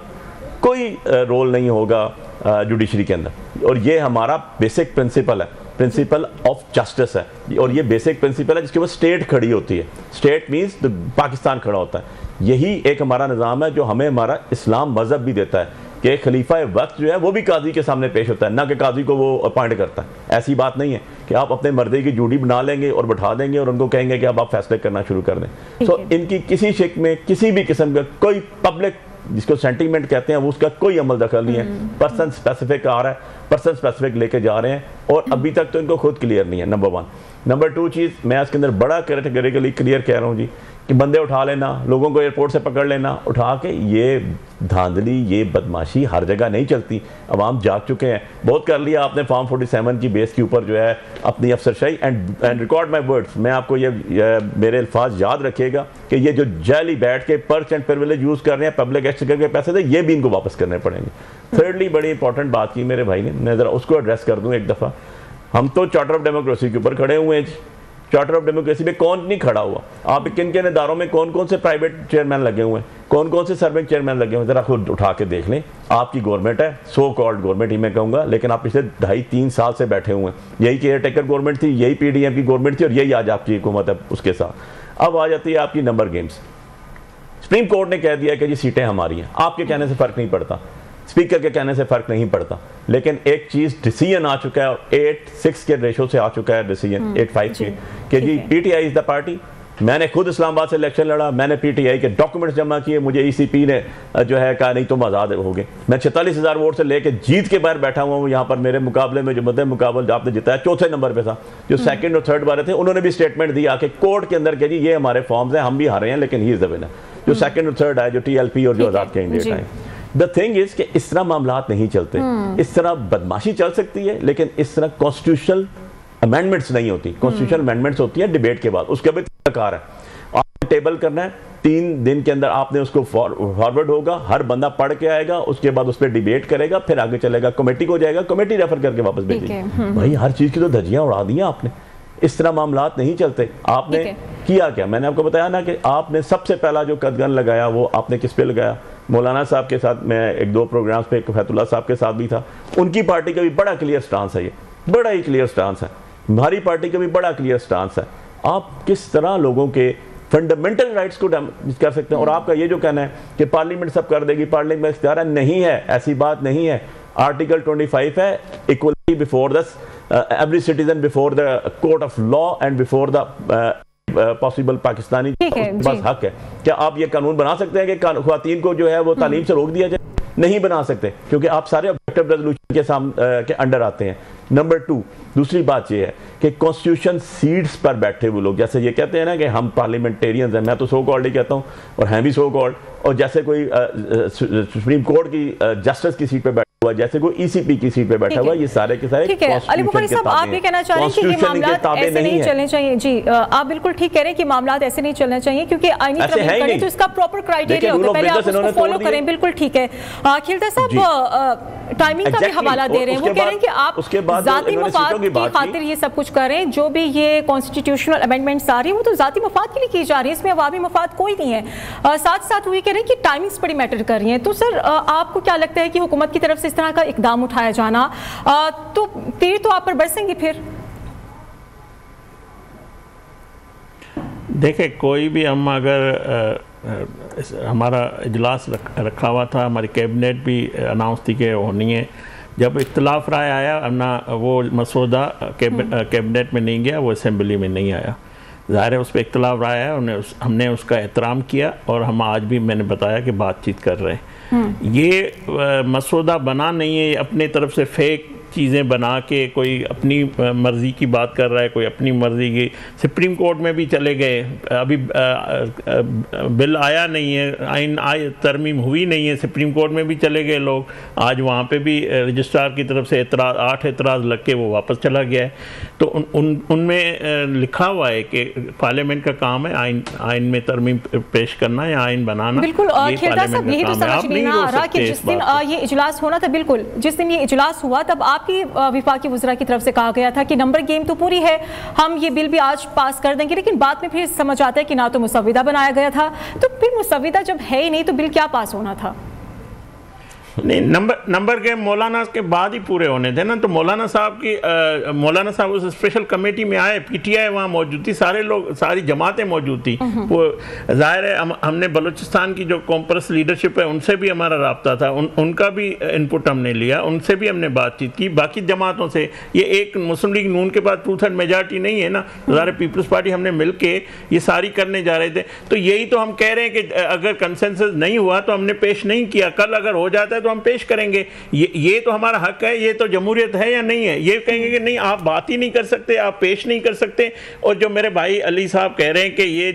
कोई रोल नहीं होगा जुडिशरी के अंदर, और ये हमारा बेसिक प्रिंसिपल है, प्रिंसिपल ऑफ जस्टिस है, और ये बेसिक प्रिंसिपल है जिसके ऊपर स्टेट खड़ी होती है। स्टेट मीन्स पाकिस्तान खड़ा होता है। यही एक हमारा निज़ाम है जो हमें हमारा इस्लाम मज़हब भी देता है कि खलीफा वक्त जो है वो भी काजी के सामने पेश होता है, ना कि काजी को वो अपॉइंट करता है। ऐसी बात नहीं है कि आप अपने मर्दे की जूडी बना लेंगे और बैठा देंगे और उनको कहेंगे कि अब आप फैसले करना शुरू कर दें। सो इनकी किसी शिक में किसी भी किस्म का कोई पब्लिक जिसको सेंटीमेंट कहते हैं वो उसका कोई अमल दखल नहीं है। पर्सन स्पेसिफिक आ रहा है, पर्सन स्पेसिफिक लेके जा रहे हैं, और अभी तक तो इनको खुद क्लियर नहीं है, नंबर 1। नंबर 2 चीज़ मैं इसके अंदर बड़ा कैटेगरिकली क्लियर कह रहा हूँ जी कि बंदे उठा लेना, लोगों को एयरपोर्ट से पकड़ लेना उठा के, ये धांधली, ये बदमाशी हर जगह नहीं चलती। अवाम जाग चुके हैं, बहुत कर लिया आपने फॉर्म 47 की बेस के ऊपर जो है अपनी अफसरशाही। एंड रिकॉर्ड माई वर्ड्स, मैं आपको ये मेरे अल्फाज याद रखिएगा कि ये जो जाली बैठ के पर्च एंड प्रिविलेज यूज़ कर रहे हैं, पब्लिक एक्सचेंजर के पैसे थे, ये भी इनको वापस करने पड़ेंगे। थर्डली, बड़ी इंपॉर्टेंट बात की मेरे भाई ने, मैं ज़रा उसको एड्रेस कर दूँ एक दफ़ा। हम तो चार्टर ऑफ डेमोक्रेसी के ऊपर खड़े हुए हैं जी। चार्टर ऑफ डेमोक्रेसी में कौन नहीं खड़ा हुआ? आप किन किन इदारों में कौन कौन से प्राइवेट चेयरमैन लगे हुए हैं, कौन कौन से सर्विंग चेयरमैन लगे हुए हैं, ज़रा खुद उठा के देख लें। आपकी गवर्नमेंट है, सो कॉल्ड गवर्नमेंट ही मैं कहूँगा, लेकिन आप पिछले 2.5-3 साल से बैठे हुए हैं। यही केयर टेकर गवर्नमेंट थी, यही PDM की गवर्नमेंट थी, और यही आज आपकी हुकूमत है उसके साथ। अब आ जाती है आपकी नंबर गेम्स। सुप्रीम कोर्ट ने कह दिया कि जी सीटें हमारी हैं, आपके कहने से फ़र्क नहीं पड़ता, स्पीकर के कहने से फ़र्क नहीं पड़ता। लेकिन एक चीज़ डिसीजन आ चुका है, 8-6 के रेशो से आ चुका है डिसीजन, 8-5 के, कि जी PTI इज़ द पार्टी। मैंने खुद इस्लामाबाद से इलेक्शन लड़ा, मैंने PTI के डॉक्यूमेंट्स जमा किए, मुझे ECP ने जो है कहा नहीं तुम आज़ाद हो गए। मैं 46,000 वोट से लेके जीत के बाहर बैठा हुआ हूँ यहाँ पर। मेरे मुकाबले में जो मध्य मुकाबला आपने जिताया 4थे नंबर पे था, जो 2nd और 3rd वाले थे उन्होंने भी स्टेटमेंट दिया कि कोर्ट के अंदर के जी ये हमारे फॉर्म्स हैं, हम भी हारे हैं, लेकिन ही इज़ द विनर। जो 2nd और 3rd आए, जो TLP और जो आज़ाद कैंडिडेट आए। द थिंग इज कि इस तरह मामलात नहीं चलते। इस तरह बदमाशी चल सकती है, लेकिन इस तरह कॉन्स्टिट्यूशनल अमेंडमेंट्स नहीं होती। कॉन्स्टिट्यूशनल अमेंडमेंट्स होती है डिबेट के बाद, उसके भी तरीकाकार है। आपने टेबल करना है, 3 दिन के अंदर आपने उसको फॉरवर्ड होगा, हर बंदा पढ़ के आएगा, उसके बाद उस पर डिबेट करेगा, फिर आगे चलेगा, कमेटी को जाएगा, कमेटी रेफर करके वापस भेजेगी। भाई हर चीज की तो धज्जियां उड़ा दी आपने, इस तरह मामलात नहीं चलते। आपने किया क्या, मैंने आपको बताया ना कि आपने सबसे पहला जो कदगन लगाया वो आपने किस पे लगाया? मौलाना साहब के साथ मैं 1-2 प्रोग्राम्स पे, फैतुल्लाह साहब के साथ भी था, उनकी पार्टी का भी बड़ा क्लियर स्टांस है, ये बड़ा ही क्लियर स्टांस है, हमारी पार्टी का भी बड़ा क्लियर स्टांस है। आप किस तरह लोगों के फंडामेंटल राइट्स को कर सकते हैं? और आपका ये जो कहना है कि पार्लियामेंट सब कर देगी, पार्लियामेंट में इख्तियार है, नहीं है, ऐसी बात नहीं है। आर्टिकल 25 है, equality before the every citizen before the court of law and before the possible Pakistani बस हक है। क्या आप ये कानून बना सकते हैं कि ख्वातीन को जो है वो तालीम से रोक दिया जाए? नहीं बना सकते, क्योंकि आप सारे ऑब्जेक्टिव रेजोल्यूशन के अंडर आते हैं। नंबर 2, दूसरी बात ये है कि कॉन्स्टिट्यूशन सीट्स पर बैठे हुए लोग, जैसे ये कहते हैं ना कि हम पार्लियामेंटेरियंस हैं, मैं तो सो कॉल्ड ही कहता हूँ और हैं भी सो कॉल्ड, और जैसे कोई सुप्रीम कोर्ट की जस्टिस की सीट पे बैठा हुआ, जैसे कोई ईसीपी की सीट पे बैठा हुआ, ये सारे के सारे ठीक है। अली बुखारी साहब, आप ये कहना चाह रहे हैं कि ये मामलात ऐसे नहीं चलने चाहिए? जी, आप बिल्कुल ठीक कह रहे हैं कि मामलात ऐसे नहीं चलने चाहिए, क्योंकि आईनी तरमीम करें तो इसका प्रॉपर क्राइटेरिया होता है, पहले आप उसको फॉलो करें। बिल्कुल ठीक है। खिलता साहब टाइमिंग का भी हवाला दे रहे हैं, वो कह रहे हैं कि आप जाती मफाद की खातिर ये सब कुछ करें, जो भी ये कॉन्स्टिट्यूशनल अमेंडमेंट्स आ रही है वो तो जाती मफाद के लिए की जा रही है, इसमें अवामी मफाद कोई नहीं है। साथ साथ वो ये कह रहे हैं कि टाइमिंग्स बड़ी मैटर कर रही हैं। तो सर आपको क्या लगता है कि हुकूमत की तरफ से इस तरह का इकदाम उठाया जाना तो तीर तो आप पर बरसेंगे फिर? देखे, कोई भी हम अगर हमारा इजलास रखा हुआ था, हमारी कैबिनेट भी अनाउंस थी कि होनी है, जब इख्तलाफ राय आया ना वो मसौदा कैबिनेट में नहीं गया, वो असेंबली में नहीं आया, ज़ाहिर है उस पर इख्तलाफ राय आया, हमने उसका एहतराम किया और हम आज भी मैंने बताया कि बातचीत कर रहे हैं। ये मसौदा बना नहीं है, अपने तरफ से फेक चीज़ें बना के कोई अपनी मर्ज़ी की बात कर रहा है, कोई अपनी मर्ज़ी की। सुप्रीम कोर्ट में भी चले गए, अभी बिल आया नहीं है, आइन तरमीम हुई नहीं है, सुप्रीम कोर्ट में भी चले गए लोग। आज वहाँ पे भी रजिस्ट्रार की तरफ से 8 एतराज़ लग के वो वापस चला गया है। तो उनमें लिखा हुआ है कि पार्लियामेंट का काम है आइन में तरमीम पेश करना या आइन बनाना। बिल्कुल, यही तो समझ नहीं आ रहा कि जिस दिन ये इजलास होना था, बिल्कुल जिस दिन ये इजलास हुआ तब आपकी विफाकी वज़रा की तरफ से कहा गया था कि नंबर गेम तो पूरी है, हम ये बिल भी आज पास कर देंगे, लेकिन बाद में फिर समझ आता है कि ना तो मुसविदा बनाया गया था, तो फिर मुसविदा जब है ही नहीं तो बिल क्या पास होना था? नहीं, नंबर के मौलाना के बाद ही पूरे होने थे ना। तो मौलाना साहब उस स्पेशल कमेटी में आए, पीटीआई वहाँ मौजूद थी, सारे लोग, सारी जमातें मौजूद थी। वो जाहिर है हमने बलूचिस्तान की जो कॉम्प्रेस लीडरशिप है उनसे भी हमारा रब्ता था, उनका भी इनपुट हमने लिया, उनसे भी हमने बातचीत की, बाकी जमातों से। ये एक मुस्लिम लीग नून के पास 2/3 मेजॉरिटी नहीं है ना, ज़ाहिर पीपल्स पार्टी हमने मिल के ये सारी करने जा रहे थे। तो यही तो हम कह रहे हैं कि अगर कंसेंसस नहीं हुआ तो हमने पेश नहीं किया, कल अगर हो जाता है तो हम पेश करेंगे। ये तो हमारा हक है, ये तो जमहूरियत है या नहीं है? ये कहेंगे कि नहीं आप बात ही नहीं कर सकते, आप पेश नहीं कर सकते। और जो मेरे भाई अली साहब कह रहे हैं कि ये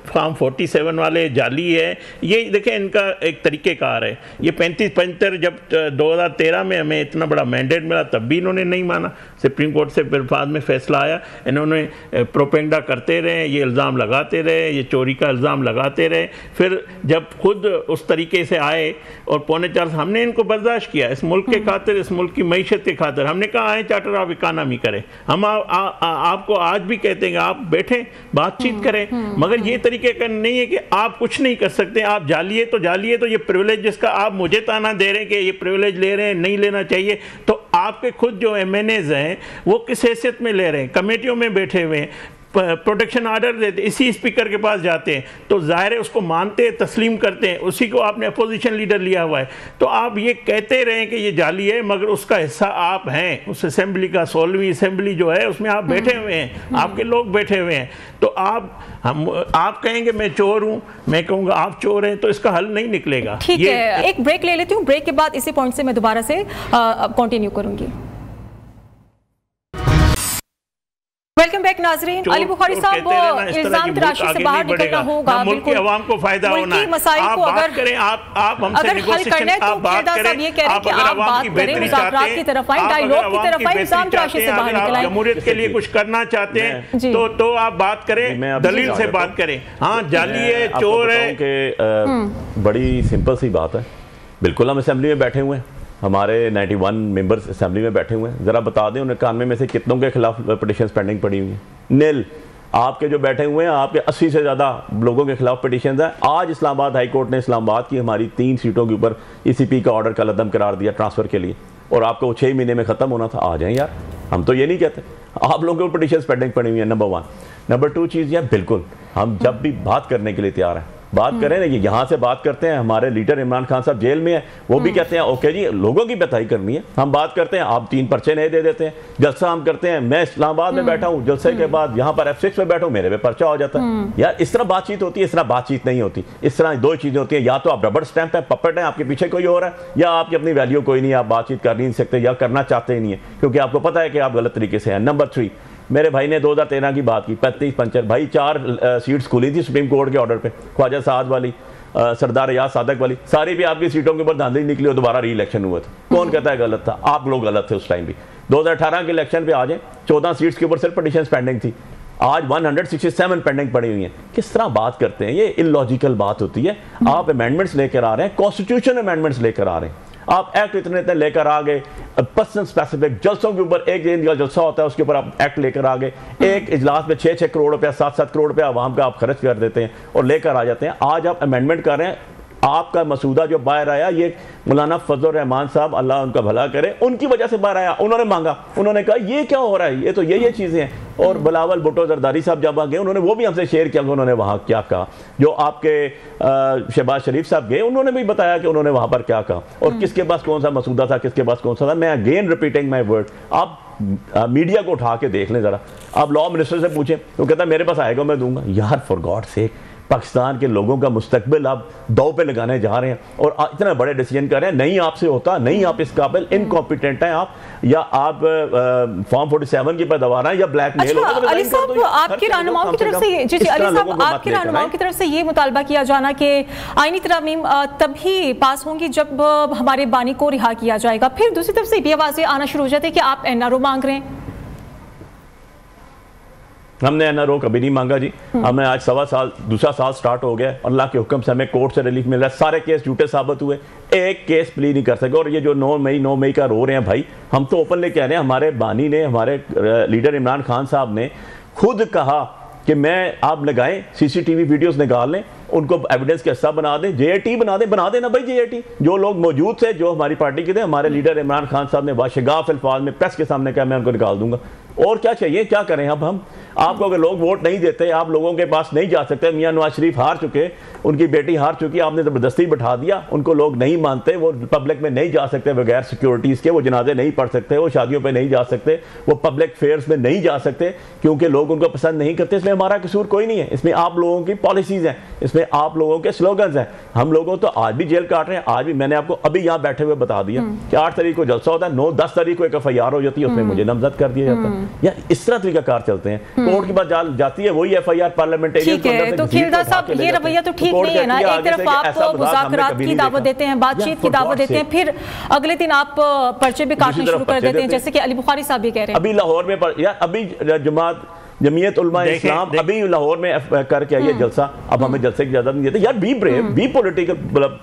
फॉर्म 47 वाले जाली है, ये देखें इनका एक तरीक़ेकार है। ये 35-75 जब 2013 में हमें इतना बड़ा मैंडेट मिला तब भी इन्होंने नहीं माना, सुप्रीम कोर्ट से फिर बाद में फैसला आया, इन्होंने प्रोपेगेंडा करते रहे, ये इल्ज़ाम लगाते रहे, ये चोरी का इल्ज़ाम लगाते रहे। फिर जब खुद उस तरीके से आए और 3.25 हमने इनको बर्दाश्त किया, इस मुल्क के खातिर, इस मुल्क की मईशत के खातिर। हमने कहा आए चार्टर ऑफ इकानमी करें, हम आपको आज भी कहते हैं आप बैठें बातचीत करें, मगर ये तरीके का नहीं है कि आप कुछ नहीं कर सकते, आप जालिए तो जालिए। तो ये प्रिविलेज जिसका आप मुझे ताना दे रहे हैं कि ये प्रिविलेज ले रहे हैं, नहीं लेना चाहिए, तो आपके खुद जो MNAs हैं वो किस हैसियत में ले रहे हैं? कमेटियों में बैठे हुए हैं, प्रोटेक्शन ऑर्डर देते, इसी स्पीकर के पास जाते हैं, तो जाहिर है उसको मानते हैं, तस्लीम करते हैं, उसी को आपने अपोजिशन लीडर लिया हुआ है। तो आप ये कहते रहें कि ये जाली है, मगर उसका हिस्सा आप हैं, उस असेंबली का 16वीं असेंबली जो है उसमें आप बैठे हुए हैं, आपके लोग बैठे हुए हैं। तो आप कहेंगे मैं चोर हूं, मैं कहूँगा आप चोर हैं, तो इसका हल नहीं निकलेगा। ठीक है, एक ब्रेक ले लेती हूँ, ब्रेक के बाद इसी पॉइंट से मैं दोबारा से कंटिन्यू करूंगी। Welcome back. नाजरीन, अली बुखारी साहब इल्जाम तराशी से बाहर निकलना होगा, बिल्कुल आवाम को फायदा होना है। मसाइल को अगर करें आप हमसे नेगोशिएशन आप बात करें, ये कह रहे हैं कि आप बात करें, मुज़ाकरात की तरफ आए, डायलॉग की तरफ आए, इल्जाम तराशी से बाहर निकल आए। जमहूरियत के लिए कुछ करना चाहते हैं तो आप बात करें, दलील से बात करें। हाँ, जाली है, चोर है। बड़ी सिंपल सी बात है। बिल्कुल हम असेंबली में बैठे हुए हैं, हमारे 91 मेंबर्स असेंबली में बैठे हुए हैं। जरा बता दें उन 91 में से कितनों के खिलाफ पिटीशन पेंडिंग पड़ी हुई है? नील। आपके जो बैठे हुए हैं, आपके 80 से ज़्यादा लोगों के खिलाफ पिटीशन है। आज इस्लामाबाद हाई कोर्ट ने इस्लामाबाद की हमारी 3 सीटों के ऊपर ECP का ऑर्डर कल अदम करार दिया ट्रांसफ़र के लिए, और आपको 6 महीने में ख़त्म होना था। आ जाएं यार, हम तो ये नहीं कहते। आप लोगों को पिटीशन पेंडिंग पड़ी हुई है, नंबर 1। नंबर 2 चीज़ यह, बिल्कुल हम जब भी बात करने के लिए तैयार हैं, बात करें ना, यहाँ से बात करते हैं। हमारे लीडर इमरान खान साहब जेल में है, वो भी कहते हैं ओके जी लोगों की बताई करनी है, हम बात करते हैं, आप 3 पर्चे नहीं दे देते हैं। जलसा हम करते हैं, मैं इस्लामाबाद में बैठा हूँ, जलसे के बाद यहाँ पर F6 में बैठा हूँ, मेरे पे पर्चा हो जाता है। यार इस तरह बातचीत होती है, इस तरह बातचीत नहीं होती। इस तरह 2 चीजें होती हैं, या तो आप रबड़ स्टैंप है, पपेट है, आपके पीछे कोई और है, या आपकी अपनी वैल्यू कोई नहीं, आप बातचीत कर नहीं सकते या करना चाहते ही नहीं है, क्योंकि आपको पता है कि आप गलत तरीके से हैं। नंबर 3, मेरे भाई ने 2013 की बात की, 35 पंचर भाई, 4 सीट्स खुली थी सुप्रीम कोर्ट के ऑर्डर पे, ख्वाजा साद वाली, सरदार रियाज सादक वाली, सारी भी आपकी सीटों के ऊपर धांधली निकली और दोबारा री इलेक्शन हुआ था। कौन कहता है गलत था? आप लोग गलत थे उस टाइम भी। 2018 के इलेक्शन पे आ जाए, 14 सीट्स के ऊपर सिर्फ पिटीशन पेंडिंग थी, आज 167 पेंडिंग पड़ी हुई हैं। किस तरह बात करते हैं? ये इलॉजिकल बात होती है। आप अमेंडमेंट्स लेकर आ रहे हैं, कॉन्स्टिट्यूशन अमेंडमेंट्स लेकर आ रहे हैं, आप एक्ट इतने लेकर आ गए, पर्सन स्पेसिफिक जलसों के ऊपर, एक दिन का जलसा होता है उसके ऊपर आप एक्ट लेकर आ गए, एक इजलास में 6-6 करोड़ रुपया, 7-7 करोड़ रुपया आवाम का आप खर्च कर देते हैं और लेकर आ जाते हैं। आज आप अमेंडमेंट कर रहे हैं, आपका मसूदा जो बाहर आया, ये मौलाना फजल रहमान साहब, अल्लाह उनका भला करे, उनकी वजह से बाहर आया। उन्होंने मांगा, उन्होंने कहा ये क्या हो रहा है, ये तो ये चीज़ें हैं। और बिलावल भुट्टो जरदारी साहब जब आ गए, उन्होंने वो भी हमसे शेयर किया कि उन्होंने वहाँ क्या कहा। जो आपके शहबाज शरीफ साहब गए, उन्होंने भी बताया कि उन्होंने वहाँ पर क्या कहा और किसके पास कौन सा मसूदा था, किसके पास कौन सा था। मैं अगेन रिपीटिंग माई वर्ड, आप मीडिया को उठा के देख लें ज़रा, आप लॉ मिनिस्टर से पूछें, वो कहता है मेरे पास आएगा मैं दूंगा। यार फॉर गॉड सेक, पाकिस्तान के लोगों का मुस्तकबिल आप दाव पे लगाने जा रहे हैं और इतना बड़े डिसीजन कर रहे हैं। नहीं आपसे होता, नहीं आप इस काबिल, इनकॉम्पिटेंट हैं आप, या आप फॉर्म 47 की पैदावार हैं या ब्लैकमेल। अली साहब, आपके रहनुमाओं की तरफ से, जी अली साहब, आपके रहनुमाओं की तरफ से ये मुतालबा किया जाना कि आईनी तरमीम तभी पास होंगी जब हमारे बानी को रिहा किया जाएगा, फिर दूसरी तरफ से ये आवाज़ें आना शुरू हो जाती है कि आप NRO मांग रहे हैं। हमने NRO कभी नहीं मांगा जी। हमें आज 1.25 साल, दूसरा साल स्टार्ट हो गया, अल्लाह के हुक्म से हमें कोर्ट से रिलीफ मिल रहा है। सारे केस झूठे साबित हुए, एक केस प्ली नहीं कर सके। और ये जो 9 मई का रो रहे हैं भाई, हम तो ओपनली कह रहे हैं, हमारे बानी ने, हमारे लीडर इमरान खान साहब ने खुद कहा कि मैं, आप लगाएं CCTV वीडियोस निकाल लें, उनको एविडेंस का हिस्सा बना दें, JAT बना दें ना भाई। JAT जो लोग मौजूद थे, जो हमारी पार्टी के थे, हमारे लीडर इमरान खान साहब ने वाशगाफ अल्फाज में प्रेस के सामने कहा मैं उनको निकाल दूंगा। और क्या चाहिए, क्या करें अब हम? आपको अगर लोग वोट नहीं देते, आप लोगों के पास नहीं जा सकते। मियां नवाज शरीफ हार चुके, उनकी बेटी हार चुकी, आपने ज़बरदस्ती बैठा दिया, उनको लोग नहीं मानते, वो पब्लिक में नहीं जा सकते बगैर सिक्योरिटीज़ के, वो जनाजे नहीं पढ़ सकते, वो शादियों पे नहीं जा सकते, वो पब्लिक फेयर्स में नहीं जा सकते क्योंकि लोग उनको पसंद नहीं करते। इसमें हमारा कसूर कोई नहीं है, इसमें आप लोगों की पॉलिसीज़ हैं, इसमें आप लोगों के स्लोगन्स हैं। हम लोगों तो आज भी जेल काट रहे हैं। आज भी मैंने आपको अभी यहाँ बैठे हुए बता दिया कि 8 तारीख को जलसा होता है, 9-10 तारीख को एक FIR हो जाती है, उसमें मुझे नामजद कर दिया जाता है। यार इस तरह तरीका कार चलते हैं, कोर्ट की बात जाती है, वही FIR पार्लियामेंटेरियन। ठीक है, तो खिलदा साहब ये रवैया तो ठीक नहीं है ना। एक तरफ आप मुज़ाकरात की दावत देते हैं, बातचीत की दावत देते हैं, फिर अगले दिन आप पर्चे भी काटने शुरू कर देते हैं, जैसे कि अली बुखारी साहब भी कह रहे हैं। अभी लाहौर में यार, अभी जमीयत उलमा इस्लाम अभी लाहौर में करके आई है जलसा। अब हमें जलसे की इजाजत नहीं देते। यार be brave, be political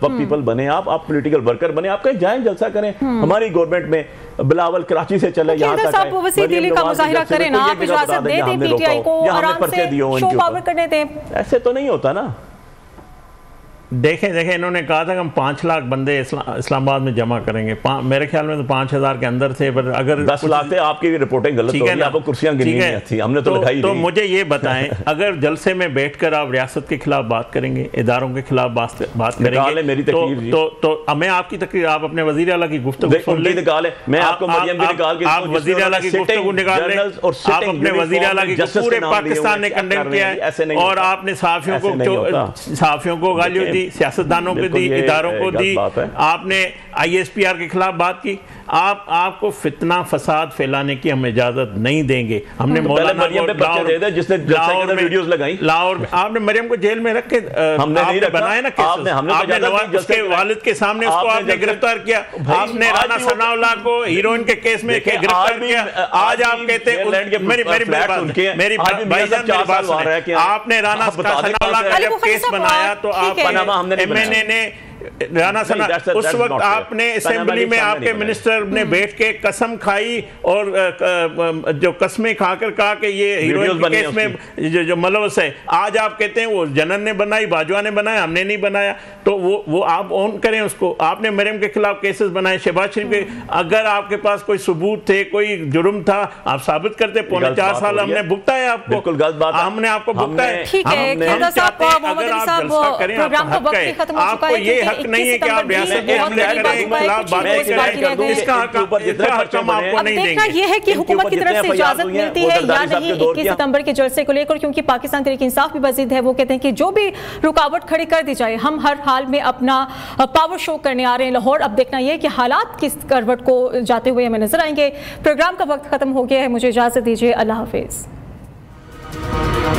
people बने, आप पॉलिटिकल वर्कर बने, आप कहीं जाएं जलसा करें। हमारी गवर्नमेंट में बिलावल कराची से चले यहाँ तक साहब वसी दिली का मुजाहिरा करें ना, आप इजाजत दे दें PTI को, आराम से शो पावर करने दें। ऐसे तो नहीं होता ना। देखें इन्होंने कहा था कि हम 5 लाख बंदे इस्लामाबाद में जमा करेंगे। मेरे ख्याल में तो 5000 के अंदर थे, पर अगर 10 लाख थे, आपकी रिपोर्टिंग गलत हो गई, आपको कुर्सियां गिनी नहीं थी, हमने तो लगाई। तो मुझे ये बताएं, अगर जलसे में बैठकर आप रियासत के खिलाफ बात करेंगे, इदारों के खिलाफ बात करेंगे, मेरी तकरीर तो मैं आपकी तकरीर, आप अपने वज़ीर आला की गुफ्तगू सुन लें, निकाले, मैं आपको मरियम भी निकाल के, आप वज़ीर आला की गुफ्तगू निकाल लें, आप अपने वज़ीर आला की पूरे पाकिस्तान ने कंडेम किया है, और आपने सहाफ़ियों को गालियां दी, सियासतदानों दी, इदारों को दी, आपने ISPR के खिलाफ बात की, आपको फितना फसाद फैलाने की हम इजाजत नहीं देंगे। हमने मौलाना वीडियोस लगाई, लाहौर आपने मरियम को जेल में रख के हमने बनाया ना केस, उसके वालिद के सामने उसको आपने गिरफ्तार किया, आपने राना सनाउल्लाह को हीरोइन के केस में गिरफ्तार किया। आज आप कहते हैं मेरी बात सुनिए, आपने राना सनाउल्लाह का जब केस बनाया तो आप MNA ने राना सना उस वक्त आपने असेंबली में आपके मिनिस्टर ने बैठ के कसम खाई और जो कस्में खाकर कहा कि ये हीरोइन के केस में जो मलवस है। आज आप कहते हैं वो जनन ने बनाई, बाजवा ने बनाया, हमने नहीं बनाया। तो वो आप ऑन करें उसको। आपने मरियम के खिलाफ केसेस बनाए, शहबाज शरीफ के, अगर आपके पास कोई सबूत थे, कोई जुर्म था, आप साबित करते। 4.5 साल हमने भुगताया आपको, बिल्कुल गलत बात है, हमने आपको भुगताया। ठीक है, अगर आप जलसा करें आपको ये हक नहीं है कि आप रियासत के हमले करें, खिलाफ बातें करें, इसका हक हम आपको नहीं देंगे। ये है कि हुकूमत की तरफ से इजाजत मिलती है या नहीं 21 सितंबर के जलसे को लेकर, क्योंकि पाकिस्तान तहरीक इंसाफ भी मजीद है, वो कहते हैं कि जो भी रुकावट खड़ी कर दी जाए, हम हर हाल में अपना पावर शो करने आ रहे हैं लाहौर। अब देखना यह कि हालात किस करवट को जाते हुए हमें नजर आएंगे। प्रोग्राम का वक्त खत्म हो गया है, मुझे इजाजत दीजिए, अल्लाह हाफिज।